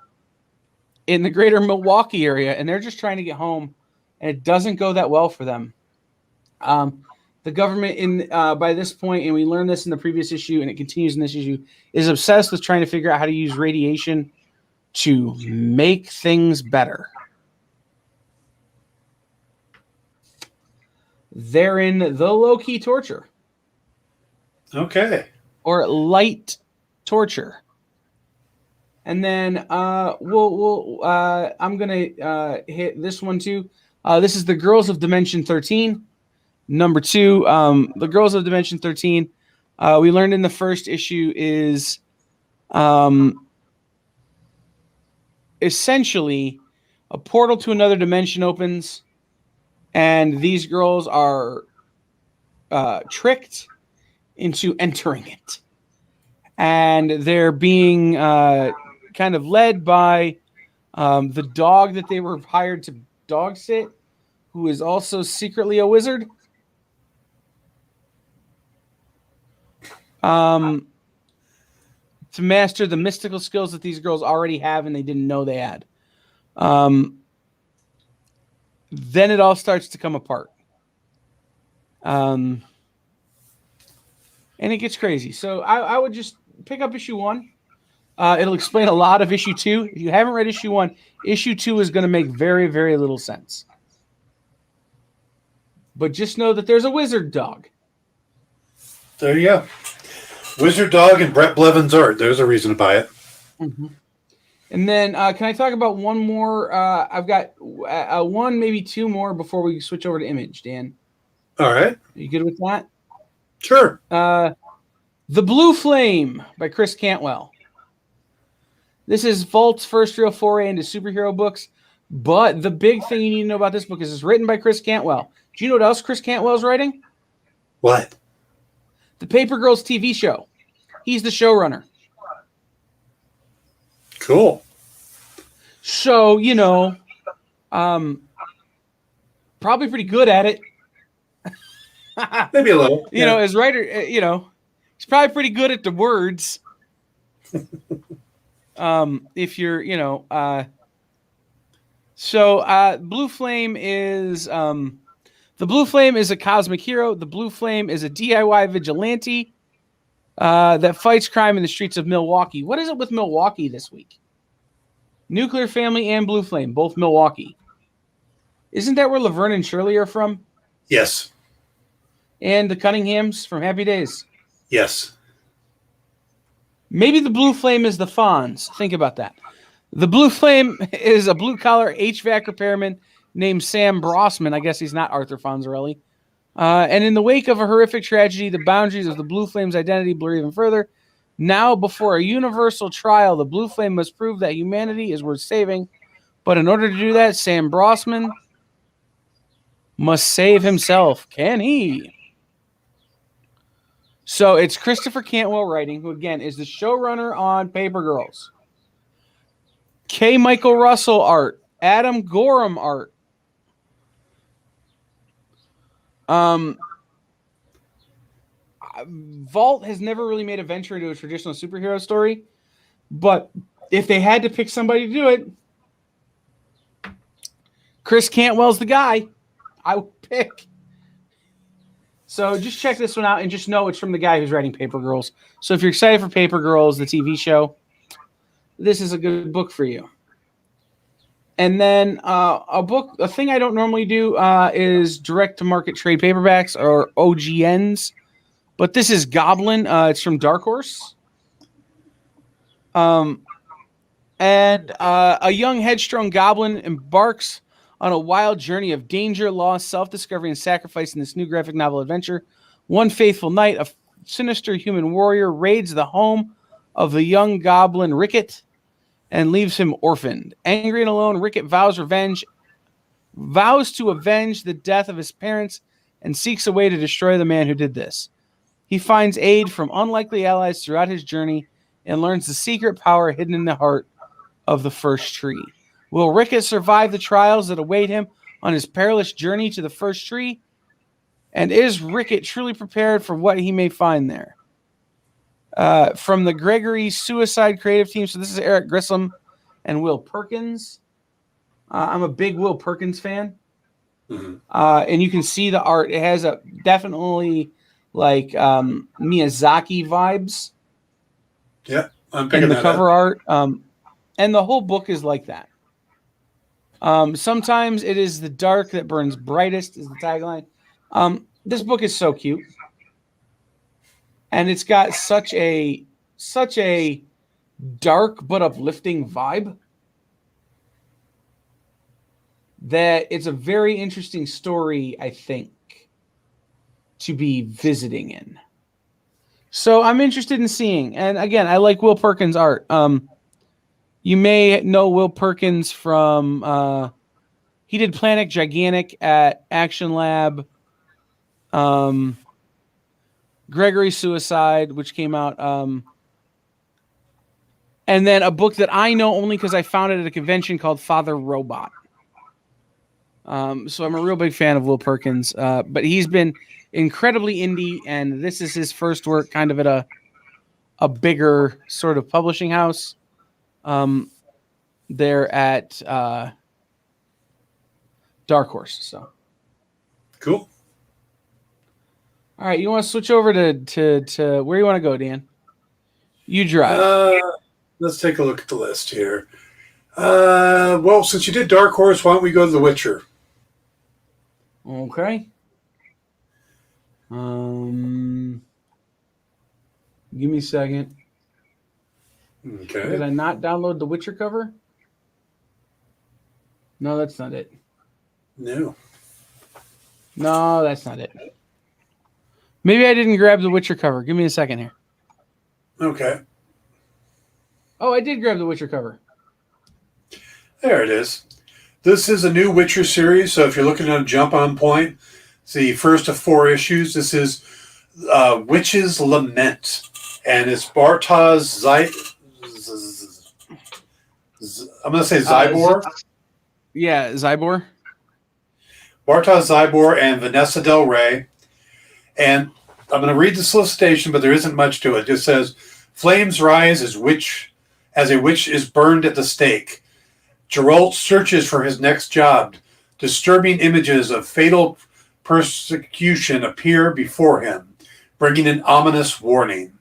[SPEAKER 1] the greater Milwaukee area. And they're just trying to get home, and it doesn't go that well for them. The government by this point, and we learned this in the previous issue, and it continues in this issue, is obsessed with trying to figure out how to use radiation to make things better. They're in the low-key torture.
[SPEAKER 2] Okay.
[SPEAKER 1] Or light torture. And then I'm gonna hit this one too. This is the Girls of Dimension 13, number 2. The Girls of Dimension 13. We learned in the first issue is essentially a portal to another dimension opens, and these girls are tricked into entering it. And they're being kind of led by the dog that they were hired to dog sit, who is also secretly a wizard. To master the mystical skills that these girls already have and they didn't know they had. Then it all starts to come apart. And it gets crazy. So I would just pick up issue 1. It'll explain a lot of issue 2. If you haven't read issue 1, issue 2 is going to make very, very little sense. But just know that there's a wizard dog.
[SPEAKER 2] There you go. Wizard dog and Brett Blevins art. There's a reason to buy it.
[SPEAKER 1] Mm-hmm. And then can I talk about one more? I've got one, maybe 2 more before we switch over to Image, Dan.
[SPEAKER 2] All right.
[SPEAKER 1] Are you good with that?
[SPEAKER 2] Sure.
[SPEAKER 1] The Blue Flame by Chris Cantwell. This is Volt's first real foray into superhero books. But the big thing you need to know about this book is it's written by Chris Cantwell. Do you know what else Chris Cantwell is writing?
[SPEAKER 2] What?
[SPEAKER 1] The Paper Girls TV show. He's the showrunner.
[SPEAKER 2] Cool.
[SPEAKER 1] So, probably pretty good at it.
[SPEAKER 2] Maybe a little.
[SPEAKER 1] You know, as writer, he's probably pretty good at the words. If you're, Blue Flame is the Blue Flame is a cosmic hero. The Blue Flame is a DIY vigilante that fights crime in the streets of Milwaukee. What is it with Milwaukee this week? Nuclear Family and Blue Flame, both Milwaukee. Isn't that where Laverne and Shirley are from?
[SPEAKER 2] Yes.
[SPEAKER 1] And the Cunninghams from Happy Days?
[SPEAKER 2] Yes.
[SPEAKER 1] Maybe the Blue Flame is the Fonz. Think about that. The Blue Flame is a blue-collar HVAC repairman named Sam Brossman. I guess he's not Arthur Fonzarelli. And in the wake of a horrific tragedy, the boundaries of the Blue Flame's identity blur even further. Now, before a universal trial, the Blue Flame must prove that humanity is worth saving. But in order to do that, Sam Brossman must save himself. Can he? So it's Christopher Cantwell writing, who, again, is the showrunner on Paper Girls. K. Michael Russell art. Adam Gorham art. Vault has never really made a venture into a traditional superhero story, but if they had to pick somebody to do it, Chris Cantwell's the guy I would pick. So just check this one out and just know it's from the guy who's writing Paper Girls. So if you're excited for Paper Girls, the TV show, this is a good book for you. And then a thing I don't normally do is direct-to-market trade paperbacks or OGNs. But this is Goblin. It's from Dark Horse. And a young, headstrong goblin embarks on a wild journey of danger, loss, self-discovery, and sacrifice in this new graphic novel adventure. One faithful night, a sinister human warrior raids the home of the young goblin Ricket and leaves him orphaned. Angry and alone, Ricket vows to avenge the death of his parents and seeks a way to destroy the man who did this. He finds aid from unlikely allies throughout his journey and learns the secret power hidden in the heart of the first tree. Will Ricket survive the trials that await him on his perilous journey to the first tree? And is Ricket truly prepared for what he may find there? From the Gregory Suicide creative team. So this is Eric Grissom and Will Perkins. I'm a big Will Perkins fan. Mm-hmm. And you can see the art. It has a definitely like Miyazaki vibes.
[SPEAKER 2] Yeah, I'm picking
[SPEAKER 1] in the
[SPEAKER 2] that
[SPEAKER 1] cover
[SPEAKER 2] up.
[SPEAKER 1] art. And the whole book is like that. Sometimes it is the dark that burns brightest is the tagline. This book is so cute. And it's got such a dark but uplifting vibe that it's a very interesting story, I think, to be visiting in. So I'm interested in seeing. And again, I like Will Perkins' art. You may know Will Perkins from he did Planet Gigantic at Action Lab. Gregory Suicide, which came out. And then a book that I know only because I found it at a convention called Father Robot. So I'm a real big fan of Will Perkins. But he's been incredibly indie, and this is his first work kind of at a bigger sort of publishing house. They're at Dark Horse. So
[SPEAKER 2] cool.
[SPEAKER 1] All right, you want to switch over to where you want to go, Dan? You drive.
[SPEAKER 2] Let's take a look at the list here. Well, since you did Dark Horse, why don't we go to The Witcher?
[SPEAKER 1] Okay. Give me a second.
[SPEAKER 2] Okay.
[SPEAKER 1] Did I not download the Witcher cover? No, that's not it.
[SPEAKER 2] No,
[SPEAKER 1] that's not it. Maybe I didn't grab the Witcher cover. Give me a second here.
[SPEAKER 2] Okay.
[SPEAKER 1] Oh, I did grab the Witcher cover.
[SPEAKER 2] There it is. This is a new Witcher series, so if you're looking to jump on point, it's the first of 4 issues. This is Witch's Lament, and it's Bartosz I'm going to say Zybor.
[SPEAKER 1] Yeah, Zybor.
[SPEAKER 2] Bartosz Zybor and Vanessa Del Rey. And I'm going to read the solicitation, but there isn't much to it. It just says, flames rise as a witch is burned at the stake. Geralt searches for his next job. Disturbing images of fatal persecution appear before him, bringing an ominous warning.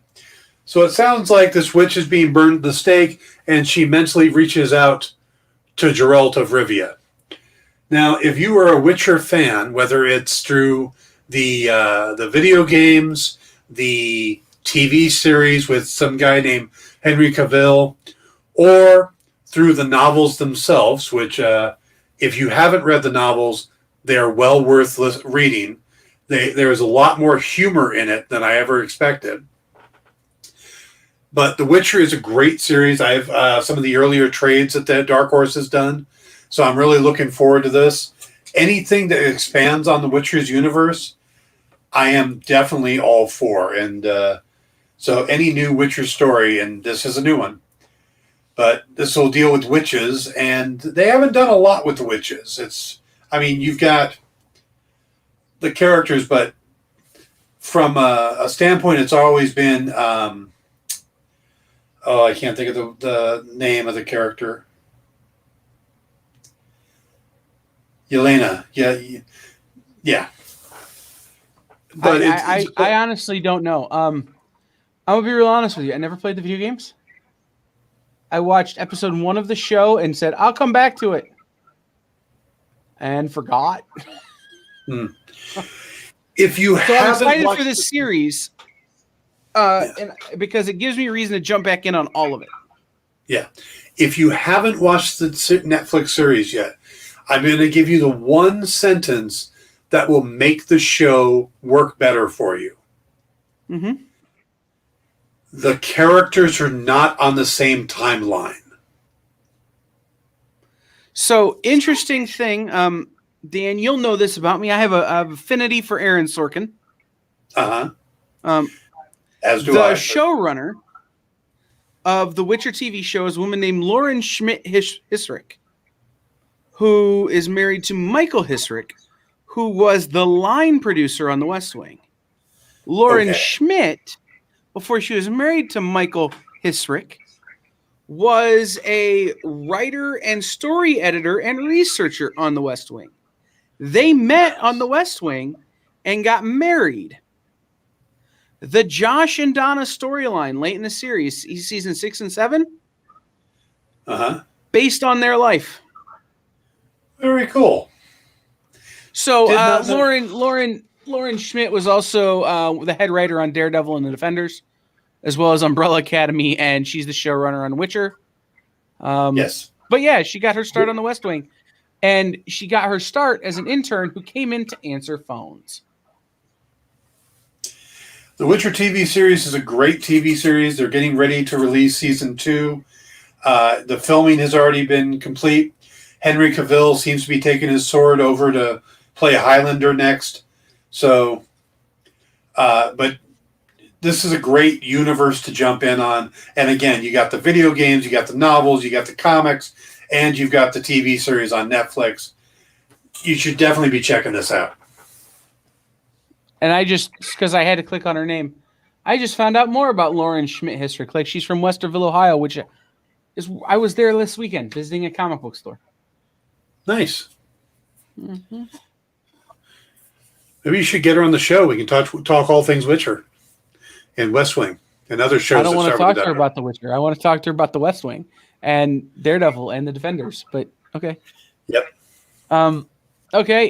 [SPEAKER 2] So it sounds like this witch is being burned at the stake, and she mentally reaches out to Geralt of Rivia. Now, if you are a Witcher fan, whether it's through the video games, the TV series with some guy named Henry Cavill, or through the novels themselves, which if you haven't read the novels, they are well worth reading. There is a lot more humor in it than I ever expected. But The Witcher is a great series. I have some of the earlier trades that Dark Horse has done, so I'm really looking forward to this. Anything that expands on The Witcher's universe, I am definitely all for. And so any new Witcher story, and this is a new one, but this will deal with witches, and they haven't done a lot with the witches. You've got the characters, but from a standpoint, it's always been, I can't think of the name of the character. Yelena. Yeah.
[SPEAKER 1] But I honestly don't know. I'm going to be real honest with you. I never played the video games. I watched episode 1 of the show and said, I'll come back to it. And forgot.
[SPEAKER 2] If you
[SPEAKER 1] I'm excited
[SPEAKER 2] watched
[SPEAKER 1] for this series, and because it gives me a reason to jump back in on all of it.
[SPEAKER 2] Yeah. If you haven't watched the Netflix series yet, I'm going to give you the one sentence that will make the show work better for you.
[SPEAKER 1] Mm-hmm.
[SPEAKER 2] The characters are not on the same timeline.
[SPEAKER 1] So, interesting thing, Dan, you'll know this about me. I have an affinity for Aaron Sorkin.
[SPEAKER 2] Uh-huh. As do
[SPEAKER 1] the
[SPEAKER 2] I.
[SPEAKER 1] showrunner of the Witcher TV show is a woman named Lauren Schmidt Hissrich, who is married to Michael Hissrich, who was the line producer on The West Wing. Lauren Schmidt, before she was married to Michael Hissrich, was a writer and story editor and researcher on The West Wing. They met on The West Wing and got married. The Josh and Donna storyline late in the series, season 6 and 7, based on their life.
[SPEAKER 2] Very cool.
[SPEAKER 1] So Lauren Schmidt was also the head writer on Daredevil and the Defenders, as well as Umbrella Academy, and she's the showrunner on Witcher.
[SPEAKER 2] Yes.
[SPEAKER 1] But yeah, she got her start on The West Wing, and she got her start as an intern who came in to answer phones.
[SPEAKER 2] The Witcher TV series is a great TV series. They're getting ready to release season 2. The filming has already been complete. Henry Cavill seems to be taking his sword over to play Highlander next. So, but this is a great universe to jump in on. And again, you got the video games, you got the novels, you got the comics, and you've got the TV series on Netflix. You should definitely be checking this out.
[SPEAKER 1] And I just, because I had to click on her name, I just found out more about Lauren Schmidt Hissrich. Like, she's from Westerville, Ohio, which is, I was there this weekend visiting a comic book store.
[SPEAKER 2] Nice.
[SPEAKER 1] Mm-hmm.
[SPEAKER 2] Maybe you should get her on the show. We can talk all things Witcher and West Wing and other shows.
[SPEAKER 1] I don't want to talk to her about The Witcher. I want to talk to her about the West Wing and Daredevil and the Defenders. But okay.
[SPEAKER 2] Yep.
[SPEAKER 1] Okay.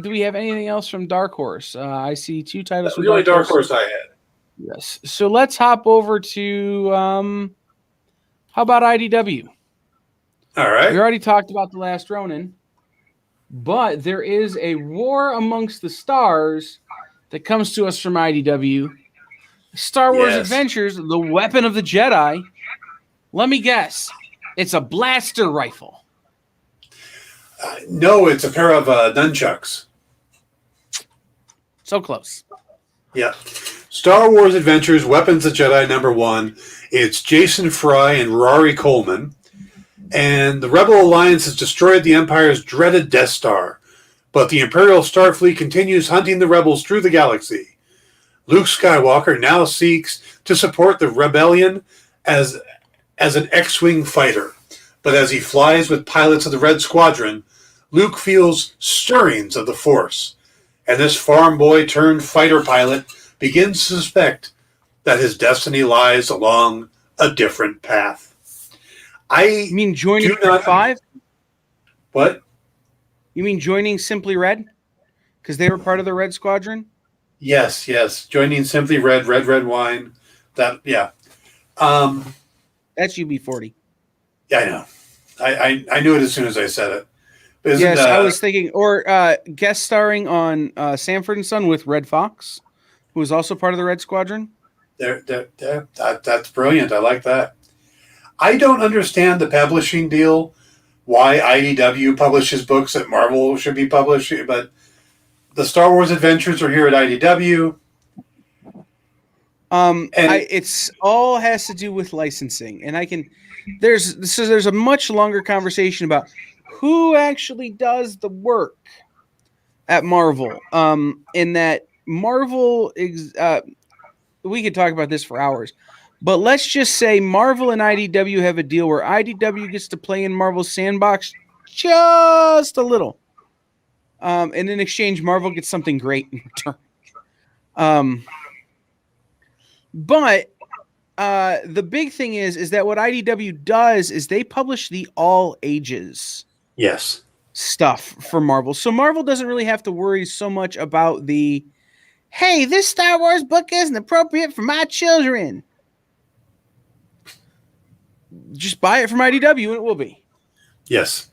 [SPEAKER 1] Do we have anything else from Dark Horse? I see 2 titles.
[SPEAKER 2] That's the only Dark Horse I had.
[SPEAKER 1] Yes. So let's hop over to how about IDW?
[SPEAKER 2] All right.
[SPEAKER 1] We already talked about The Last Ronin, but there is a War Amongst the Stars that comes to us from IDW. Star Wars Adventures, The Weapon of the Jedi, Let me guess. It's a blaster rifle.
[SPEAKER 2] No, it's a pair of nunchucks.
[SPEAKER 1] So close.
[SPEAKER 2] Yeah. Star Wars Adventures, Weapons of Jedi #1. It's Jason Fry and Rory Coleman. And the Rebel Alliance has destroyed the Empire's dreaded Death Star. But the Imperial Starfleet continues hunting the rebels through the galaxy. Luke Skywalker now seeks to support the rebellion as an X-Wing fighter. But as he flies with pilots of the Red Squadron, Luke feels stirrings of the Force. And this farm boy turned fighter pilot begins to suspect that his destiny lies along a different path.
[SPEAKER 1] You mean joining Red 5?
[SPEAKER 2] What?
[SPEAKER 1] You mean joining Simply Red? Because they were part of the Red Squadron?
[SPEAKER 2] Yes. Joining Simply Red, Red Wine. That, yeah.
[SPEAKER 1] That's UB40.
[SPEAKER 2] Yeah, I know. I knew it as soon as I said it. But
[SPEAKER 1] Yes, I was thinking, or guest starring on Sanford and Son with Red Fox, who was also part of the Red Squadron.
[SPEAKER 2] That's brilliant. I like that. I don't understand the publishing deal, why IDW publishes books that Marvel should be publishing, but the Star Wars Adventures are here at IDW.
[SPEAKER 1] It's all has to do with licensing, and there's a much longer conversation about who actually does the work at Marvel. In that Marvel, we could talk about this for hours, but let's just say Marvel and IDW have a deal where IDW gets to play in Marvel's sandbox just a little, and in exchange, Marvel gets something great in return. But the big thing is that what IDW does is they publish the all ages stuff for Marvel. So Marvel doesn't really have to worry so much about hey, this Star Wars book isn't appropriate for my children. Just buy it from IDW and it will be.
[SPEAKER 2] Yes.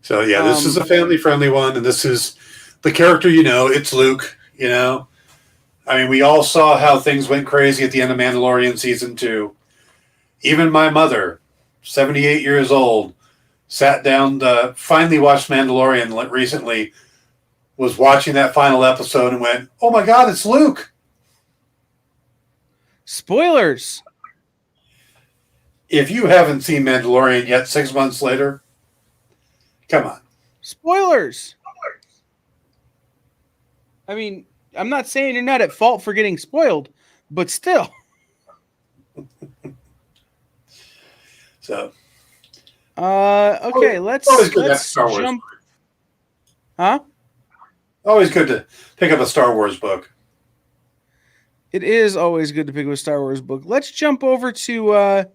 [SPEAKER 2] So yeah, this is a family-friendly one, and this is the character, it's Luke, I mean, we all saw how things went crazy at the end of Mandalorian Season 2. Even my mother, 78 years old, sat down to finally watch Mandalorian recently, was watching that final episode and went, oh my God, it's Luke.
[SPEAKER 1] Spoilers.
[SPEAKER 2] If you haven't seen Mandalorian yet 6 months later, come on.
[SPEAKER 1] Spoilers. I mean, I'm not saying you're not at fault for getting spoiled, but still.
[SPEAKER 2] So.
[SPEAKER 1] Okay, let's jump. Huh?
[SPEAKER 2] Always good to pick up a Star Wars book.
[SPEAKER 1] It is always good to pick up a Star Wars book. Let's jump over to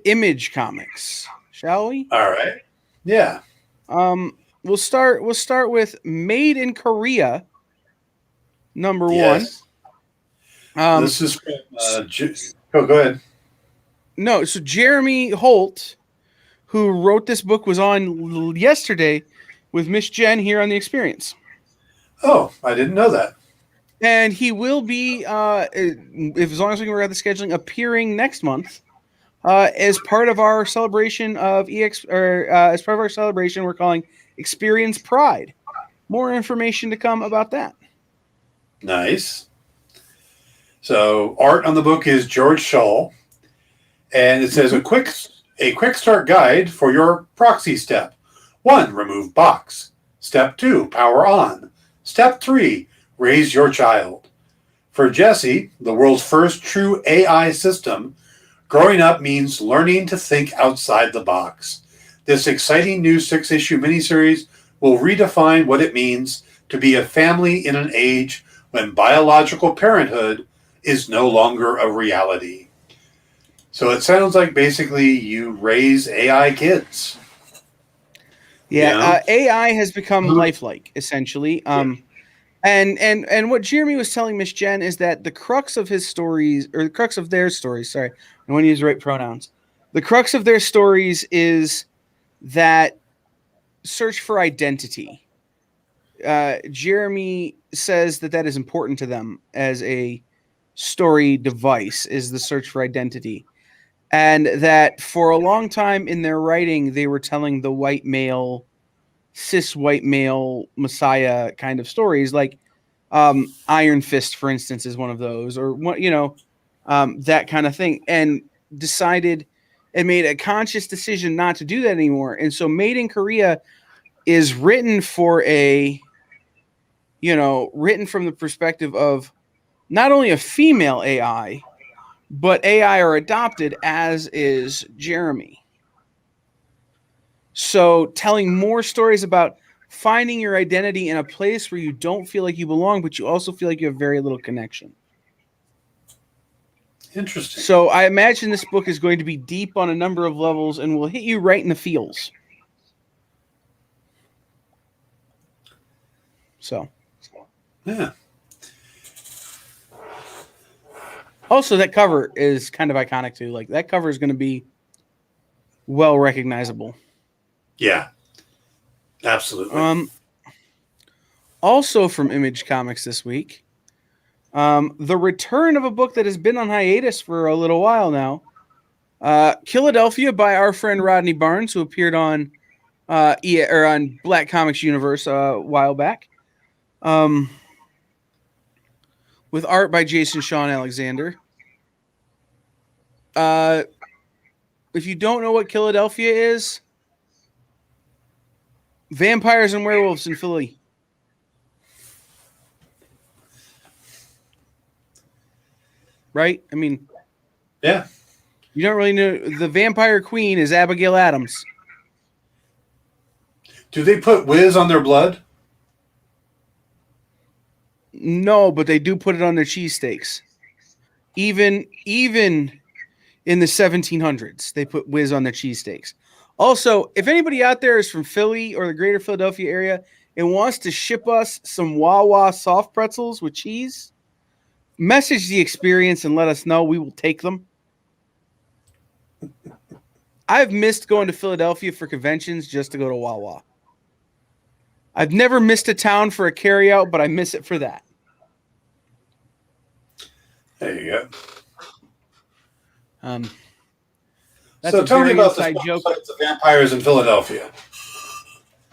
[SPEAKER 1] Image Comics, shall we?
[SPEAKER 2] All right. Yeah.
[SPEAKER 1] We'll start with Made in Korea,
[SPEAKER 2] yes.
[SPEAKER 1] #1.
[SPEAKER 2] This is from go ahead.
[SPEAKER 1] No, so Jeremy Holt, who wrote this book, was on yesterday with Miss Jen here on The Experience.
[SPEAKER 2] Oh, I didn't know that.
[SPEAKER 1] And he will be, as long as we can work out the scheduling, appearing next month as part of our celebration of as part of our celebration we're calling Experience Pride. More information to come about that.
[SPEAKER 2] Nice. So art on the book is George Shull, and it says a quick start guide for your proxy step. 1, remove box. Step 2, power on. Step 3, raise your child. For Jesse, the world's first true AI system, growing up means learning to think outside the box. This exciting new 6-issue miniseries will redefine what it means to be a family in an age when biological parenthood is no longer a reality. So it sounds like basically you raise AI kids.
[SPEAKER 1] Yeah, AI has become lifelike, essentially. And what Jeremy was telling Miss Jen is that the crux of his stories, or the crux of their stories, sorry, I want to use the right pronouns. The crux of their stories is that search for identity. Jeremy says that is important to them as a story device, is the search for identity. And that for a long time in their writing, they were telling the white male, cis white male messiah kind of stories, like Iron Fist, for instance, is one of those, or what, that kind of thing, and decided and made a conscious decision not to do that anymore. And so Made in Korea is written for written from the perspective of not only a female AI, but AI are adopted, as is Jeremy. So telling more stories about finding your identity in a place where you don't feel like you belong, but you also feel like you have very little connection.
[SPEAKER 2] Interesting.
[SPEAKER 1] So I imagine this book is going to be deep on a number of levels and will hit you right in the feels. So,
[SPEAKER 2] yeah.
[SPEAKER 1] Also, that cover is kind of iconic too. Like, that cover is going to be well recognizable.
[SPEAKER 2] Yeah. Absolutely.
[SPEAKER 1] Also from Image Comics this week, the return of a book that has been on hiatus for a little while now. Philadelphia by our friend Rodney Barnes, who appeared on on Black Comics Universe a while back. With art by Jason Sean Alexander. If you don't know what Philadelphia is, vampires and werewolves in Philly. Right? I mean,
[SPEAKER 2] yeah.
[SPEAKER 1] You don't really know. The vampire queen is Abigail Adams.
[SPEAKER 2] Do they put whiz on their blood?
[SPEAKER 1] No, but they do put it on their cheesesteaks. Even in the 1700s, they put whiz on their cheesesteaks. Also, if anybody out there is from Philly or the greater Philadelphia area and wants to ship us some Wawa soft pretzels with cheese, message the experience and let us know. We will take them. I've missed going to Philadelphia for conventions just to go to Wawa. I've never missed a town for a carryout, but I miss it for that.
[SPEAKER 2] There you go.
[SPEAKER 1] That's
[SPEAKER 2] so tell me about the
[SPEAKER 1] joke.
[SPEAKER 2] Of vampires in Philadelphia.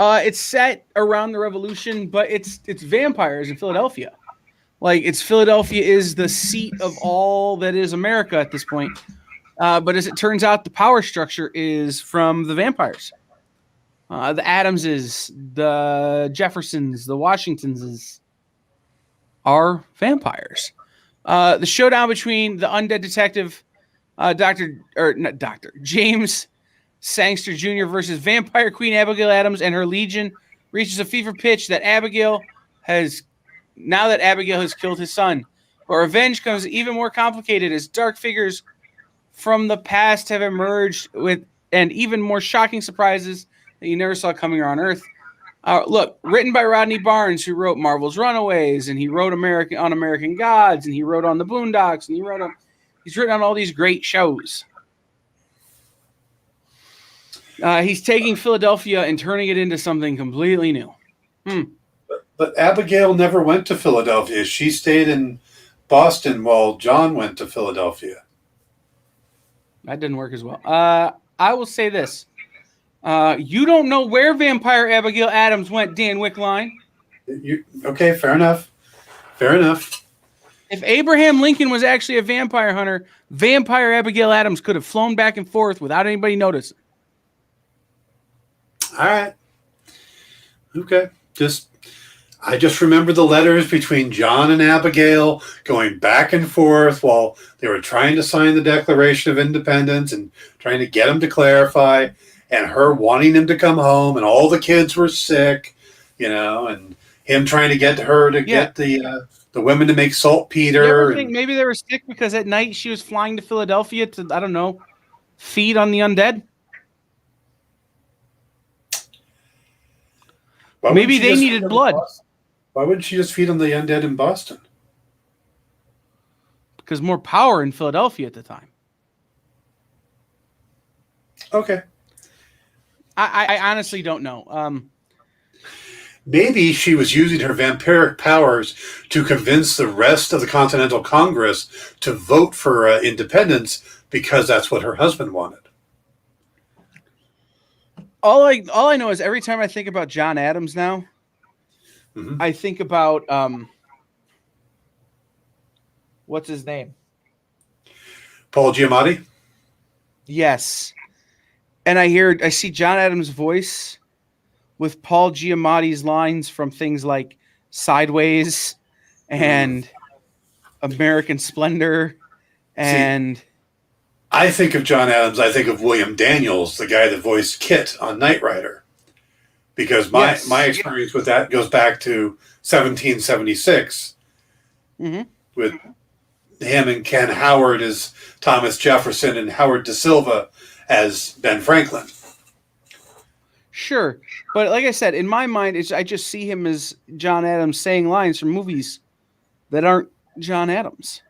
[SPEAKER 1] It's set around the Revolution, but it's vampires in Philadelphia. Like, Philadelphia is the seat of all that is America at this point. But as it turns out, the power structure is from the vampires. The Adamses, the Jeffersons, the Washingtonses are vampires. The showdown between the undead detective, James Sangster Jr. versus Vampire Queen Abigail Adams and her legion reaches a fever pitch that Abigail has killed his son. But revenge comes even more complicated as dark figures from the past have emerged with and even more shocking surprises that you never saw coming on Earth. Look, written by Rodney Barnes, who wrote Marvel's Runaways, and he wrote American Gods, and he wrote on the Boondocks, and he's written on all these great shows. He's taking Philadelphia and turning it into something completely new.
[SPEAKER 2] But Abigail never went to Philadelphia. She stayed in Boston while John went to Philadelphia.
[SPEAKER 1] That didn't work as well. I will say this. You don't know where Vampire Abigail Adams went, Dan Wickline.
[SPEAKER 2] Okay, fair enough. Fair enough.
[SPEAKER 1] If Abraham Lincoln was actually a vampire hunter, Vampire Abigail Adams could have flown back and forth without anybody noticing.
[SPEAKER 2] All right. Okay. I just remember the letters between John and Abigail going back and forth while they were trying to sign the Declaration of Independence and trying to get him to clarify, and her wanting him to come home, and all the kids were sick, and him trying to get her to get the women to make saltpeter.
[SPEAKER 1] You ever think maybe they were sick because at night she was flying to Philadelphia to, I don't know, feed on the undead? Maybe they needed blood.
[SPEAKER 2] Why wouldn't she just feed on the undead in Boston?
[SPEAKER 1] Because more power in Philadelphia at the time.
[SPEAKER 2] Okay.
[SPEAKER 1] I honestly don't know.
[SPEAKER 2] Maybe she was using her vampiric powers to convince the rest of the Continental Congress to vote for independence because that's what her husband wanted.
[SPEAKER 1] All I know is every time I think about John Adams now, I think about what's his name?
[SPEAKER 2] Paul Giamatti?
[SPEAKER 1] Yes. And I see John Adams' voice with Paul Giamatti's lines from things like Sideways and American Splendor and
[SPEAKER 2] I think of John Adams, I think of William Daniels, the guy that voiced Kit on Knight Rider. Because my experience with that goes back to 1776 with him and Ken Howard as Thomas Jefferson and Howard Da Silva as Ben Franklin.
[SPEAKER 1] Sure. But like I said, in my mind, I just see him as John Adams saying lines from movies that aren't John Adams.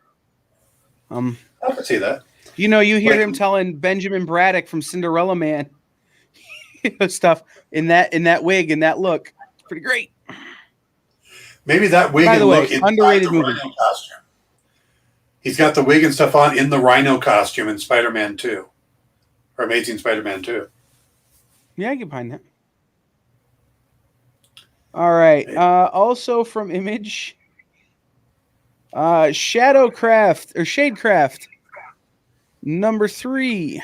[SPEAKER 2] I can see that.
[SPEAKER 1] You hear him telling Benjamin Braddock from Cinderella Man stuff in that wig and that look. It's pretty great.
[SPEAKER 2] Maybe that wig
[SPEAKER 1] and
[SPEAKER 2] look
[SPEAKER 1] in underrated movie.
[SPEAKER 2] Rhino costume. He's got the wig and stuff on in the Rhino costume in Spider-Man 2. Or Amazing Spider-Man 2.
[SPEAKER 1] Yeah, I get behind that. All right. Also from Image, Shadecraft number 3.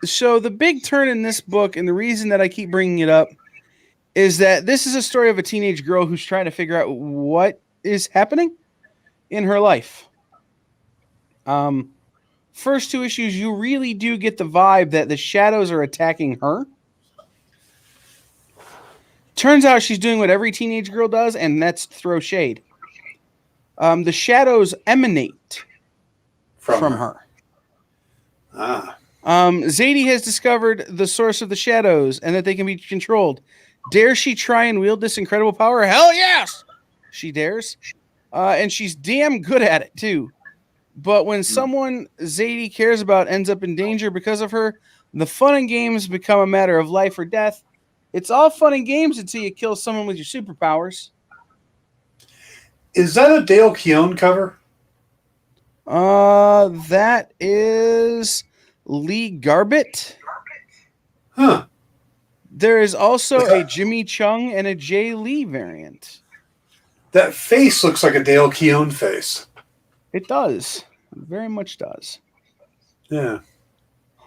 [SPEAKER 1] So the big turn in this book, and the reason that I keep bringing it up, is that this is a story of a teenage girl who's trying to figure out what is happening in her life. First 2 issues, you really do get the vibe that the shadows are attacking her. Turns out she's doing what every teenage girl does, and that's throw shade. The shadows emanate from her. Zadie has discovered the source of the shadows and that they can be controlled. Dare she try and wield this incredible power? Hell yes! She dares. And she's damn good at it, too. But when someone Zadie cares about ends up in danger because of her, the fun and games become a matter of life or death. It's all fun and games until you kill someone with your superpowers.
[SPEAKER 2] Is that a Dale Keown cover?
[SPEAKER 1] That is Lee Garbett.
[SPEAKER 2] Huh.
[SPEAKER 1] There is also a Jimmy Chung and a Jay Lee variant.
[SPEAKER 2] That face looks like a Dale Keown face.
[SPEAKER 1] It does. It very much does.
[SPEAKER 2] Yeah.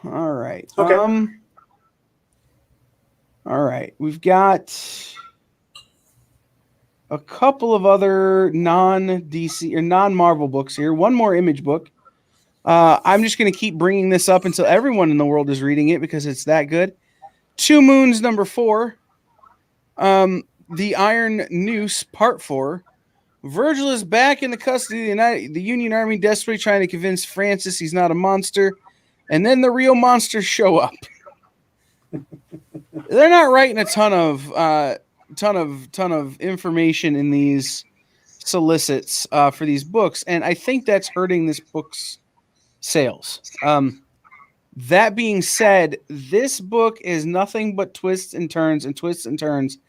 [SPEAKER 1] All right.
[SPEAKER 2] Okay.
[SPEAKER 1] All right. We've got a couple of other non-DC or non-Marvel books here. One more Image book. I'm just going to keep bringing this up until everyone in the world is reading it because it's that good. 2 Moons number 4. The Iron Noose Part 4. Virgil is back in the custody of the Union Army, desperately trying to convince Francis he's not a monster. And then the real monsters show up. They're not writing a ton of information in these solicits for these books, and I think that's hurting this book's sales. That being said, this book is nothing but twists and turns and twists and turns,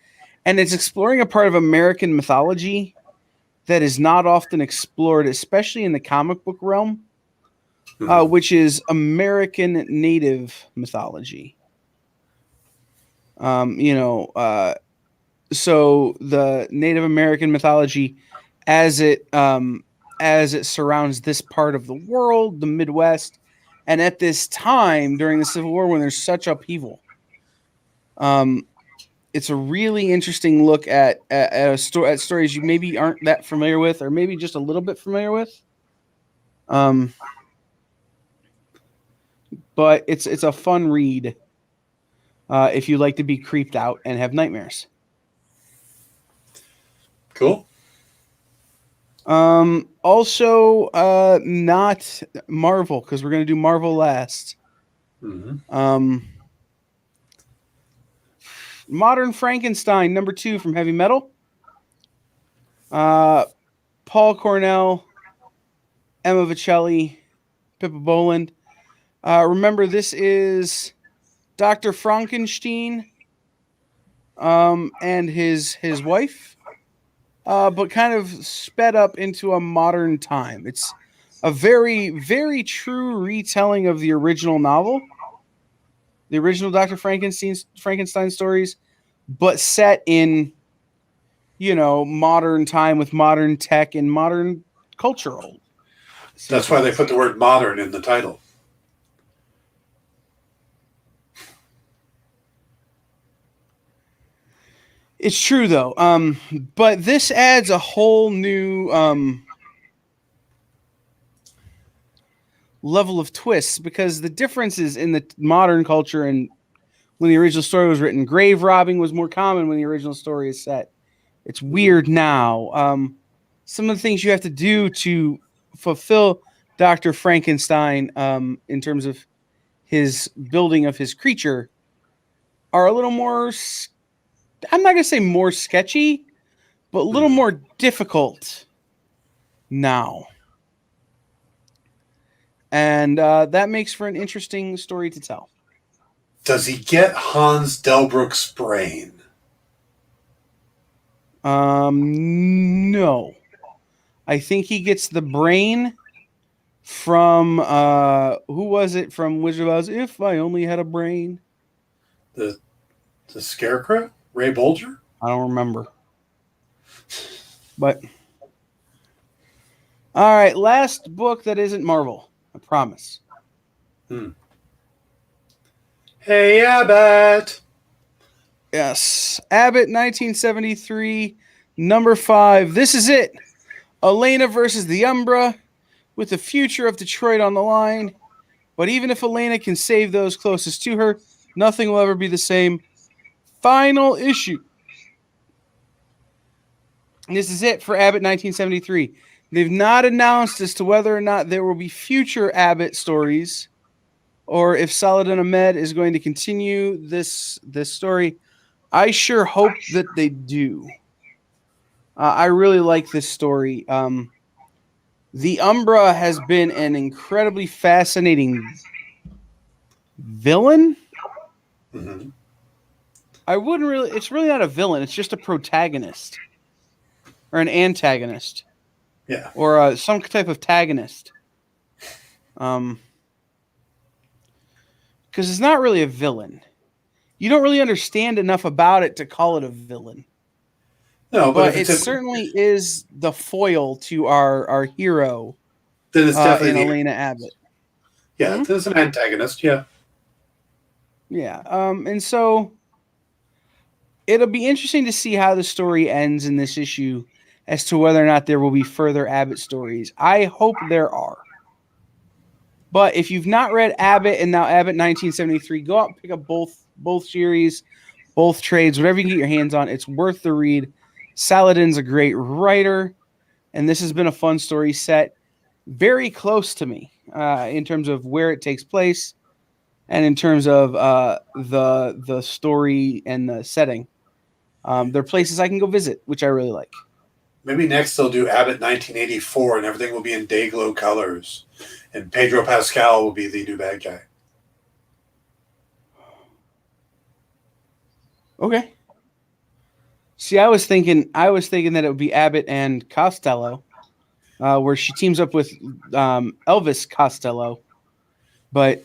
[SPEAKER 1] and it's exploring a part of American mythology that is not often explored, especially in the comic book realm, which is American Native mythology. So the Native American mythology, as it surrounds this part of the world, the Midwest, and at this time during the Civil War when there's such upheaval, it's a really interesting look at stories you maybe aren't that familiar with, or maybe just a little bit familiar with. But it's a fun read. If you like to be creeped out and have nightmares.
[SPEAKER 2] Cool.
[SPEAKER 1] Also, not Marvel, because we're going to do Marvel last. Modern Frankenstein, number 2 from Heavy Metal. Paul Cornell, Emma Vicelli, Pippa Boland. Remember, this is Dr. Frankenstein and his wife, but kind of sped up into a modern time. It's a very, very true retelling of the original novel, the original Dr. Frankenstein stories, but set in, modern time with modern tech and modern cultural.
[SPEAKER 2] That's why they put the word modern in the title.
[SPEAKER 1] It's true, though. But this adds a whole new level of twists, because the differences in the modern culture and when the original story was written, grave robbing was more common when the original story is set. It's weird now. Some of the things you have to do to fulfill Dr. Frankenstein in terms of his building of his creature are a little more, I'm not going to say more sketchy, but a little more difficult now. And that makes for an interesting story to tell.
[SPEAKER 2] Does he get Hans Delbruck's brain?
[SPEAKER 1] No. I think he gets the brain from, who was it from Wizard of Oz? If I only had a brain.
[SPEAKER 2] The Scarecrow? Ray Bolger?
[SPEAKER 1] I don't remember. But, all right, last book that isn't Marvel. I promise.
[SPEAKER 2] Hey, Abbott.
[SPEAKER 1] Yes. Abbott, 1973, number 5. This is it. Elena versus the Umbra, with the future of Detroit on the line. But even if Elena can save those closest to her, nothing will ever be the same. Final issue. And this is it for Abbott, 1973. They've not announced as to whether or not there will be future Abbott stories, or if Saladin Ahmed is going to continue this story. I sure hope that they do. I really like this story. The Umbra has been an incredibly fascinating villain.
[SPEAKER 2] Mm-hmm.
[SPEAKER 1] It's really not a villain. It's just a protagonist or an antagonist.
[SPEAKER 2] Yeah.
[SPEAKER 1] Or some type of tagonist. Because it's not really a villain. You don't really understand enough about it to call it a villain.
[SPEAKER 2] No,
[SPEAKER 1] but it certainly is the foil to our hero.
[SPEAKER 2] Then it's definitely
[SPEAKER 1] Elena Abbott.
[SPEAKER 2] Yeah, It's an antagonist. Yeah.
[SPEAKER 1] Yeah. And so it'll be interesting to see how the story ends in this issue, as to whether or not there will be further Abbott stories. I hope there are. But if you've not read Abbott and now Abbott 1973, go out and pick up both series, both trades, whatever you can get your hands on. It's worth the read. Saladin's a great writer, and this has been a fun story set. Very close to me in terms of where it takes place and in terms of the story and the setting. There are places I can go visit, which I really like.
[SPEAKER 2] Maybe next they'll do Abbott 1984 and everything will be in day-glow colors. And Pedro Pascal will be the new bad guy. Okay.
[SPEAKER 1] See, I was thinking that it would be Abbott and Costello, where she teams up with Elvis Costello. But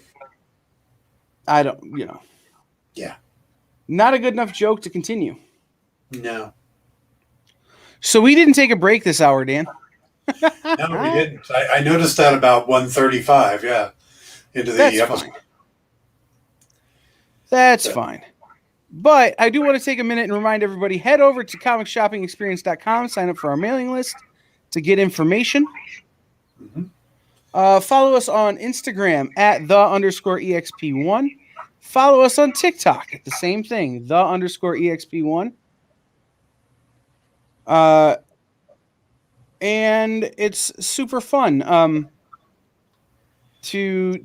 [SPEAKER 1] I don't,
[SPEAKER 2] Yeah.
[SPEAKER 1] Not a good enough joke to continue.
[SPEAKER 2] No.
[SPEAKER 1] So we didn't take a break this hour, Dan.
[SPEAKER 2] No, we didn't. I noticed that about 1:35, yeah, into the episode.
[SPEAKER 1] That's fine. But I do want to take a minute and remind everybody, head over to comicshoppingexperience.com, sign up for our mailing list to get information.
[SPEAKER 2] Mm-hmm.
[SPEAKER 1] Follow us on Instagram at @the_EXP1. Follow us on TikTok at the same thing, @the_EXP1. And it's super fun to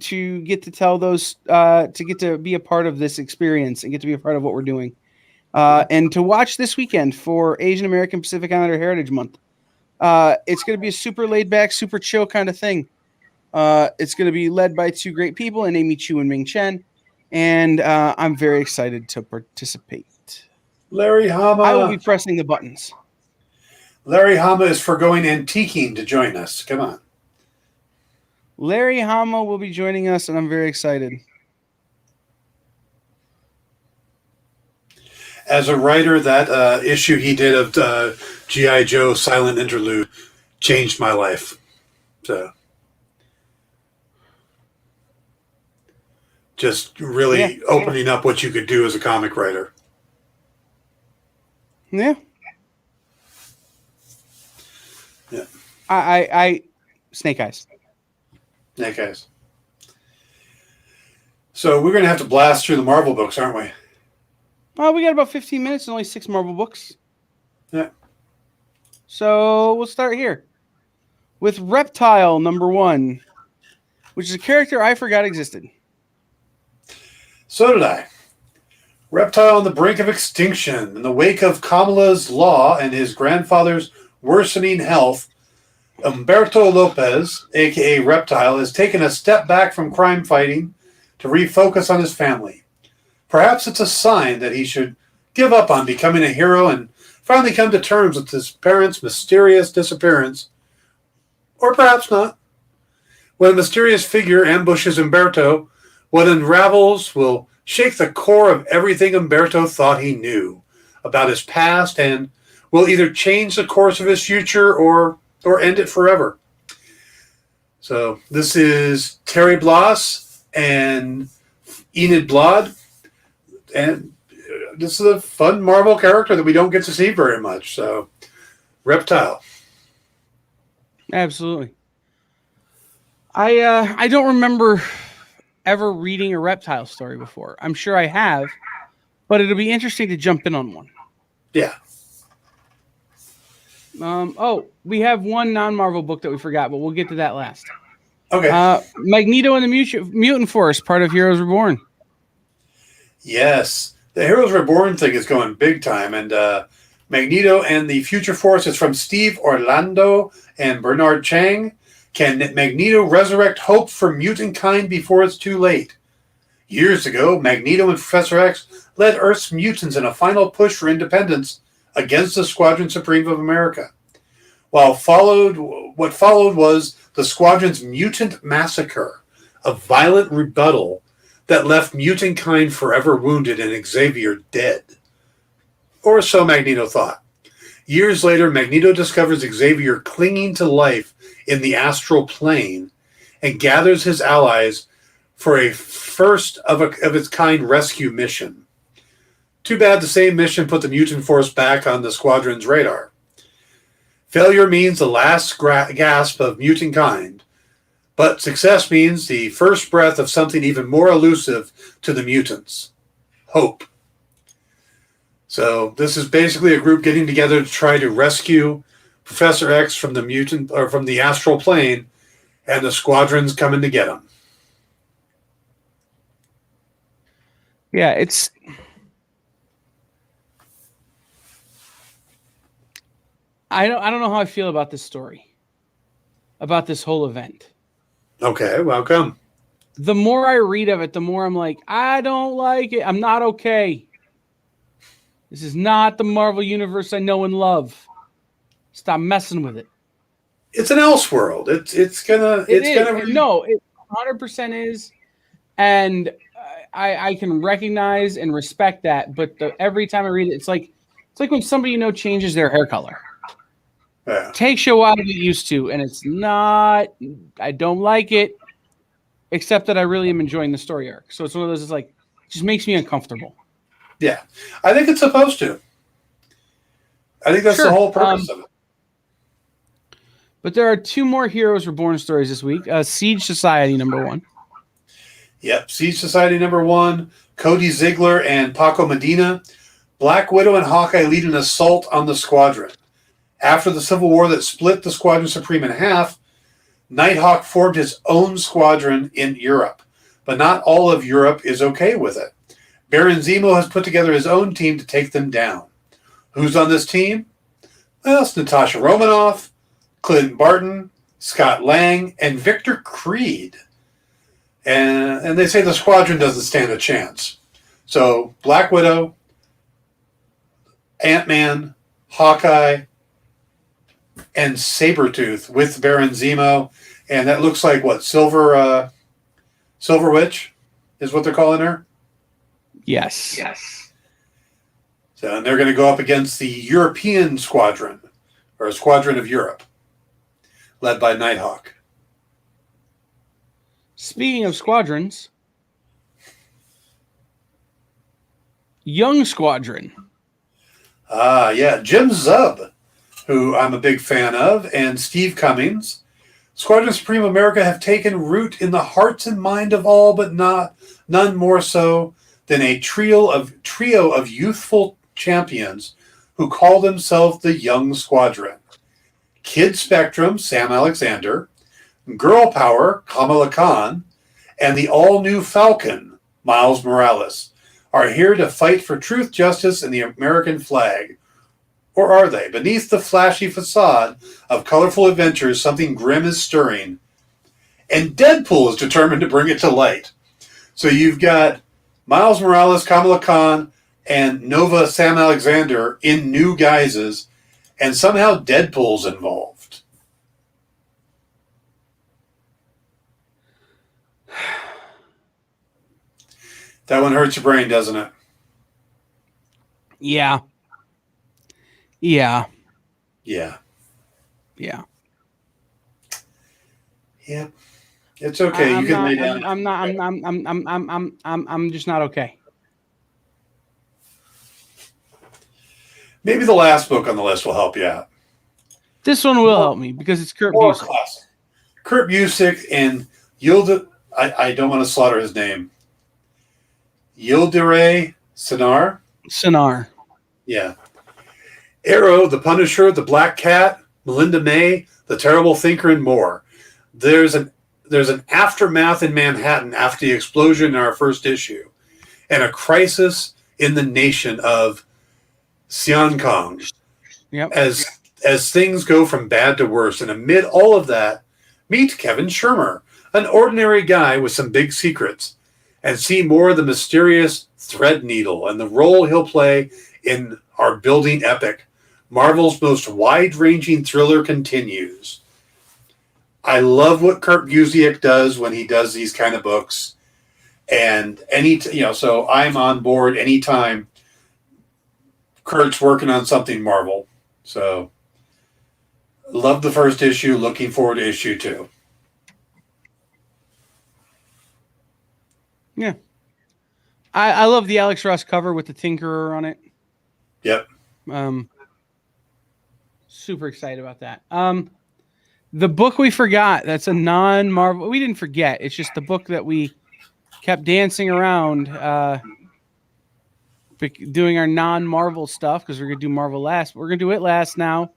[SPEAKER 1] get to tell those to get to be a part of this experience and get to be a part of what we're doing, and to watch this weekend for Asian American Pacific Islander Heritage Month. It's going to be a super laid back, super chill kind of thing. It's going to be led by two great people, and Amy Chu and Ming Chen, and I'm very excited to participate.
[SPEAKER 2] Larry Hama.
[SPEAKER 1] I will be pressing the buttons.
[SPEAKER 2] Larry Hama is forgoing antiquing to join us. Come on.
[SPEAKER 1] Larry Hama will be joining us, and I'm very excited.
[SPEAKER 2] As a writer, that issue he did of G.I. Joe Silent Interlude changed my life. So, just really opening up what you could do as a comic writer.
[SPEAKER 1] Yeah.
[SPEAKER 2] Yeah.
[SPEAKER 1] I Snake Eyes.
[SPEAKER 2] Snake Eyes. So we're going to have to blast through the Marvel books, aren't we?
[SPEAKER 1] Oh, we got about 15 minutes and only 6 Marvel books.
[SPEAKER 2] Yeah.
[SPEAKER 1] So we'll start here with Reptile #1, which is a character I forgot existed.
[SPEAKER 2] So did I. Reptile on the brink of extinction. In the wake of Kamala's law and his grandfather's worsening health, Humberto Lopez, a.k.a. Reptile, has taken a step back from crime fighting to refocus on his family. Perhaps it's a sign that he should give up on becoming a hero and finally come to terms with his parents' mysterious disappearance. Or perhaps not. When a mysterious figure ambushes Humberto, what unravels will shake the core of everything Humberto thought he knew about his past and will either change the course of his future or end it forever. So this is Terry Bloss and Enid Blood. And this is a fun Marvel character that we don't get to see very much. So, Reptile.
[SPEAKER 1] Absolutely. I don't remember ever reading a Reptile story before. I'm sure I have, but it'll be interesting to jump in on one.
[SPEAKER 2] Yeah.
[SPEAKER 1] We have one non-Marvel book that we forgot, but we'll get to that last.
[SPEAKER 2] Okay.
[SPEAKER 1] Magneto and the Mutant Force, part of Heroes Reborn.
[SPEAKER 2] Yes. The Heroes Reborn thing is going big time, and Magneto and the Future Force is from Steve Orlando and Bernard Chang. Can Magneto resurrect hope for mutant kind before it's too late? Years ago, Magneto and Professor X led Earth's mutants in a final push for independence against the Squadron Supreme of America. What followed was the Squadron's mutant massacre, a violent rebuttal that left mutant kind forever wounded and Xavier dead. Or so Magneto thought. Years later, Magneto discovers Xavier clinging to life in the astral plane and gathers his allies for a first of its kind rescue mission. Too bad the same mission put the mutant force back on the Squadron's radar. Failure means the last gasp of mutant kind, but success means the first breath of something even more elusive to the mutants: hope. So this is basically a group getting together to try to rescue Professor X from the astral plane, and the Squadron's coming to get him.
[SPEAKER 1] Yeah, it's I don't know how I feel about this story, about this whole event.
[SPEAKER 2] Okay, welcome.
[SPEAKER 1] The more I read of it, the more I'm like, I don't like it. I'm not okay. This is not the Marvel Universe I know and love. Stop messing with it.
[SPEAKER 2] It's an Elseworld. It's gonna
[SPEAKER 1] No, it 100% is, and I can recognize and respect that. But every time I read it, it's like when somebody changes their hair color.
[SPEAKER 2] Yeah.
[SPEAKER 1] It takes you a while to get used to, and it's not. I don't like it, except that I really am enjoying the story arc. So it's one of those. It's like it just makes me uncomfortable.
[SPEAKER 2] Yeah, I think it's supposed to. I think that's the whole purpose of it.
[SPEAKER 1] But there are 2 more Heroes Reborn stories this week. Siege Society #1.
[SPEAKER 2] Yep, Siege Society #1. Cody Ziegler and Paco Medina. Black Widow and Hawkeye lead an assault on the Squadron. After the Civil War that split the Squadron Supreme in half, Nighthawk formed his own squadron in Europe. But not all of Europe is okay with it. Baron Zemo has put together his own team to take them down. Who's on this team? Well, it's Natasha Romanoff, Clint Barton, Scott Lang, and Victor Creed. And they say the Squadron doesn't stand a chance. So Black Widow, Ant-Man, Hawkeye, and Sabretooth with Baron Zemo. And that looks like what? Silver Witch is what they're calling her?
[SPEAKER 1] Yes.
[SPEAKER 2] So, and they're going to go up against the European Squadron, or a Squadron of Europe, led by Nighthawk.
[SPEAKER 1] Speaking of squadrons, Young Squadron.
[SPEAKER 2] Yeah, Jim Zub, who I'm a big fan of, and Steve Cummings. Squadron Supreme America have taken root in the hearts and mind of all, but none more so than a trio of youthful champions who call themselves the Young Squadron. Kid Spectrum, Sam Alexander, Girl Power, Kamala Khan, and the all-new Falcon, Miles Morales, are here to fight for truth, justice, and the American flag. Or are they? Beneath the flashy facade of colorful adventures, something grim is stirring. And Deadpool is determined to bring it to light. So you've got Miles Morales, Kamala Khan, and Nova Sam Alexander in new guises, and somehow Deadpool's involved. That one hurts your brain, doesn't it?
[SPEAKER 1] Yeah.
[SPEAKER 2] Yeah. It's okay. You can lay down.
[SPEAKER 1] I'm just not okay.
[SPEAKER 2] Maybe the last book on the list will help you out.
[SPEAKER 1] This one will help me because it's Kurt
[SPEAKER 2] More
[SPEAKER 1] Busiek.
[SPEAKER 2] classic. Kurt Busiek and Yildiray. I don't want to slaughter his name. Yildiray
[SPEAKER 1] Sinar.
[SPEAKER 2] Yeah. Arrow, the Punisher, the Black Cat, Melinda May, the Terrible Thinker, and more. There's an aftermath in Manhattan after the explosion in our first issue, and a crisis in the nation of Xiankong.
[SPEAKER 1] Yep.
[SPEAKER 2] As things go from bad to worse, and amid all of that, meet Kevin Shermer, an ordinary guy with some big secrets, and see more of the mysterious Threadneedle and the role he'll play in our building epic. Marvel's most wide-ranging thriller continues. I love what Kurt Busiek does when he does these kind of books, and so I'm on board anytime Kurt's working on something Marvel. So, love the first issue. Looking forward to issue 2.
[SPEAKER 1] Yeah. I love the Alex Ross cover with the Tinkerer on it.
[SPEAKER 2] Yep.
[SPEAKER 1] Super excited about that. The book we forgot, that's a non-Marvel. We didn't forget. It's just the book that we kept dancing around doing our non-Marvel stuff because we're going to do Marvel last. We're going to do it last now.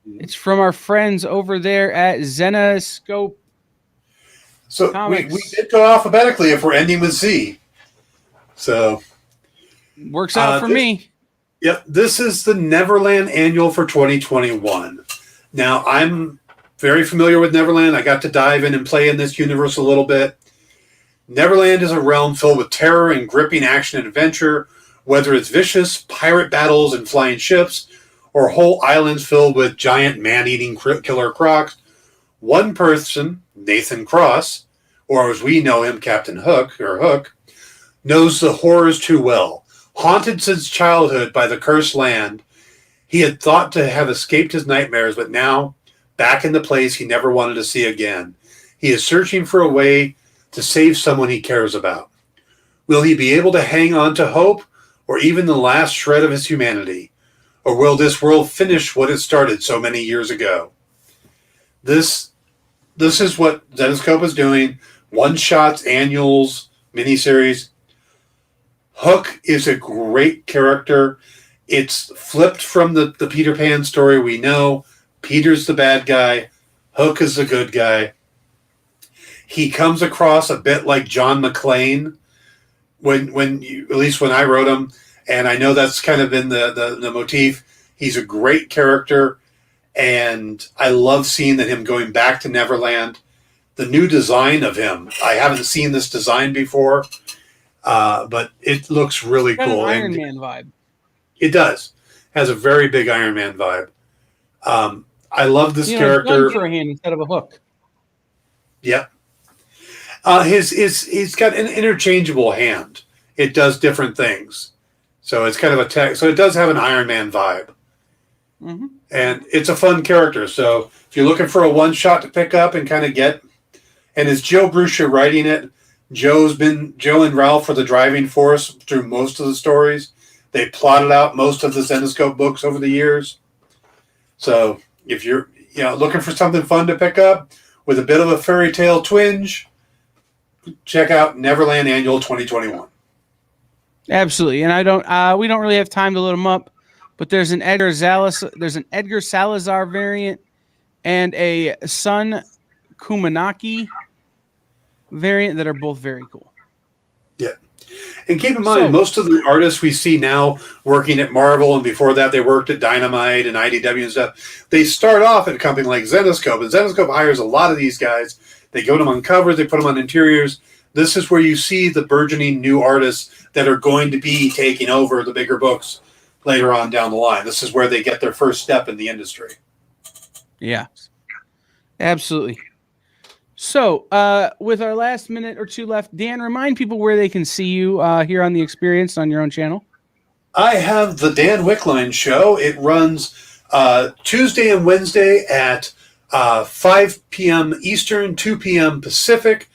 [SPEAKER 1] It's from our friends over there at Zenoscope.
[SPEAKER 2] So
[SPEAKER 1] Comics.
[SPEAKER 2] we did go alphabetically if we're ending with Z. So
[SPEAKER 1] works out for me.
[SPEAKER 2] Yep, this is the Neverland Annual for 2021. Now, I'm very familiar with Neverland. I got to dive in and play in this universe a little bit. Neverland is a realm filled with terror and gripping action and adventure, whether it's vicious pirate battles and flying ships, or whole islands filled with giant man-eating killer crocs. One person, Nathan Cross, or as we know him, Captain Hook, or Hook, knows the horrors too well. Haunted since childhood by the cursed land, he had thought to have escaped his nightmares, but now, back in the place he never wanted to see again. He is searching for a way to save someone he cares about. Will he be able to hang on to hope, or even the last shred of his humanity? Or will this world finish what it started so many years ago? This is what Zenoscope is doing. One-shots, annuals, miniseries. Hook is a great character. It's flipped from the Peter Pan story we know. Peter's the bad guy. Hook is the good guy. He comes across a bit like John McClane at least when I wrote him, and I know that's kind of been the motif. He's a great character, and I love seeing him going back to Neverland. The new design of him, I haven't seen this design before, but it looks really cool.
[SPEAKER 1] An Iron Man vibe.
[SPEAKER 2] It does. Has a very big Iron Man vibe. I love this
[SPEAKER 1] Gun
[SPEAKER 2] character.
[SPEAKER 1] for a hand instead of a hook.
[SPEAKER 2] Yep. He's got an interchangeable hand. It does different things. So it's kind of a tech. So it does have an Iron Man vibe.
[SPEAKER 1] Mm-hmm.
[SPEAKER 2] And it's a fun character. So if you're looking for a one shot to pick up and kind of get, and it's Joe Bruscia writing it. Joe and Ralph are the driving force through most of the stories. They plotted out most of the Zenescope books over the years. So if you're looking for something fun to pick up with a bit of a fairy tale twinge, check out Neverland Annual 2021.
[SPEAKER 1] Absolutely, and we don't really have time to load them up, but there's an Edgar Salazar variant and a Sun Kumanaki variant that are both very cool.
[SPEAKER 2] Yeah. And keep in mind, most of the artists we see now working at Marvel, and before that they worked at Dynamite and IDW and stuff, they start off at a company like Zenescope, and Zenescope hires a lot of these guys. They go them on covers, they put them on interiors. This is where you see the burgeoning new artists that are going to be taking over the bigger books later on down the line. This is where they get their first step in the industry.
[SPEAKER 1] Yeah, absolutely. So, with our last minute or two left, Dan, remind people where they can see you here on The Experience on your own channel.
[SPEAKER 2] I have the Dan Wickline Show. It runs Tuesday and Wednesday at 5 p.m. Eastern, 2 p.m. Pacific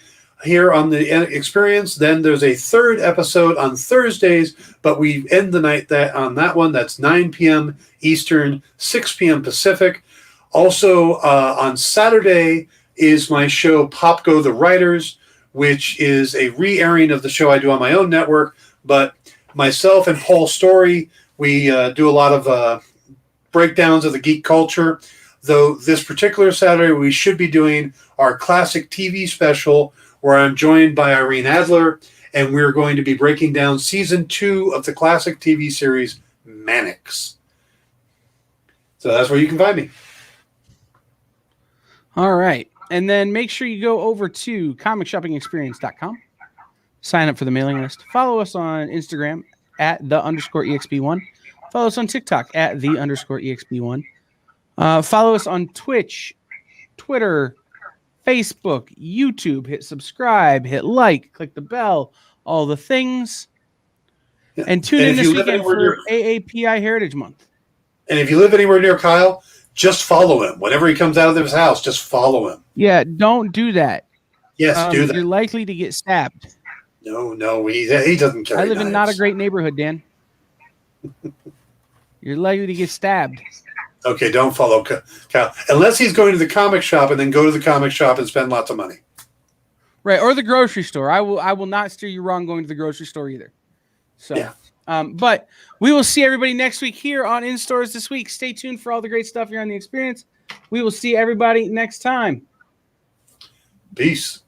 [SPEAKER 2] here on The Experience. Then there's a third episode on Thursdays, but we end the night on that one. That's 9 p.m. Eastern, 6 p.m. Pacific. Also, on Saturday is my show Pop Go the Writers, which is a re-airing of the show I do on my own network. But myself and Paul Story, we do a lot of breakdowns of the geek culture. Though this particular Saturday, we should be doing our classic TV special, where I'm joined by Irene Adler, and we're going to be breaking down season 2 of the classic TV series Mannix. So that's where you can find me.
[SPEAKER 1] All right. And then make sure you go over to comicshoppingexperience.com. Sign up for the mailing list. Follow us on Instagram at @the_EXP1. Follow us on TikTok at @the_EXP1. Follow us on Twitch, Twitter, Facebook, YouTube. Hit subscribe, hit like, click the bell, all the things.
[SPEAKER 2] Yeah.
[SPEAKER 1] And tune in this weekend for AAPI Heritage Month.
[SPEAKER 2] And if you live anywhere near Kyle, just follow him. Whenever he comes out of his house, just follow him.
[SPEAKER 1] Yeah, don't do that.
[SPEAKER 2] Yes, do that.
[SPEAKER 1] You're likely to get stabbed.
[SPEAKER 2] No, he doesn't carry
[SPEAKER 1] I live
[SPEAKER 2] knives.
[SPEAKER 1] in not a great neighborhood, Dan. You're likely to get stabbed.
[SPEAKER 2] Okay, don't follow Kyle. Unless he's going to the comic shop, and then go to the comic shop and spend lots of money.
[SPEAKER 1] Right, or the grocery store. I will not steer you wrong going to the grocery store either. So,
[SPEAKER 2] yeah.
[SPEAKER 1] But we will see everybody next week here on In Stores This Week. Stay tuned for all the great stuff here on The Experience. We will see everybody next time.
[SPEAKER 2] Peace.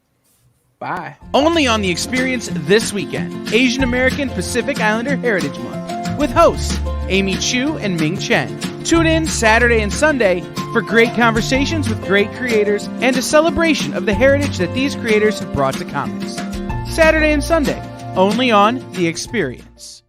[SPEAKER 1] Bye. Only on The Experience this weekend, Asian American Pacific Islander Heritage Month, with hosts Amy Chu and Ming Chen. Tune in Saturday and Sunday for great conversations with great creators and a celebration of the heritage that these creators have brought to comics. Saturday and Sunday, only on The Experience.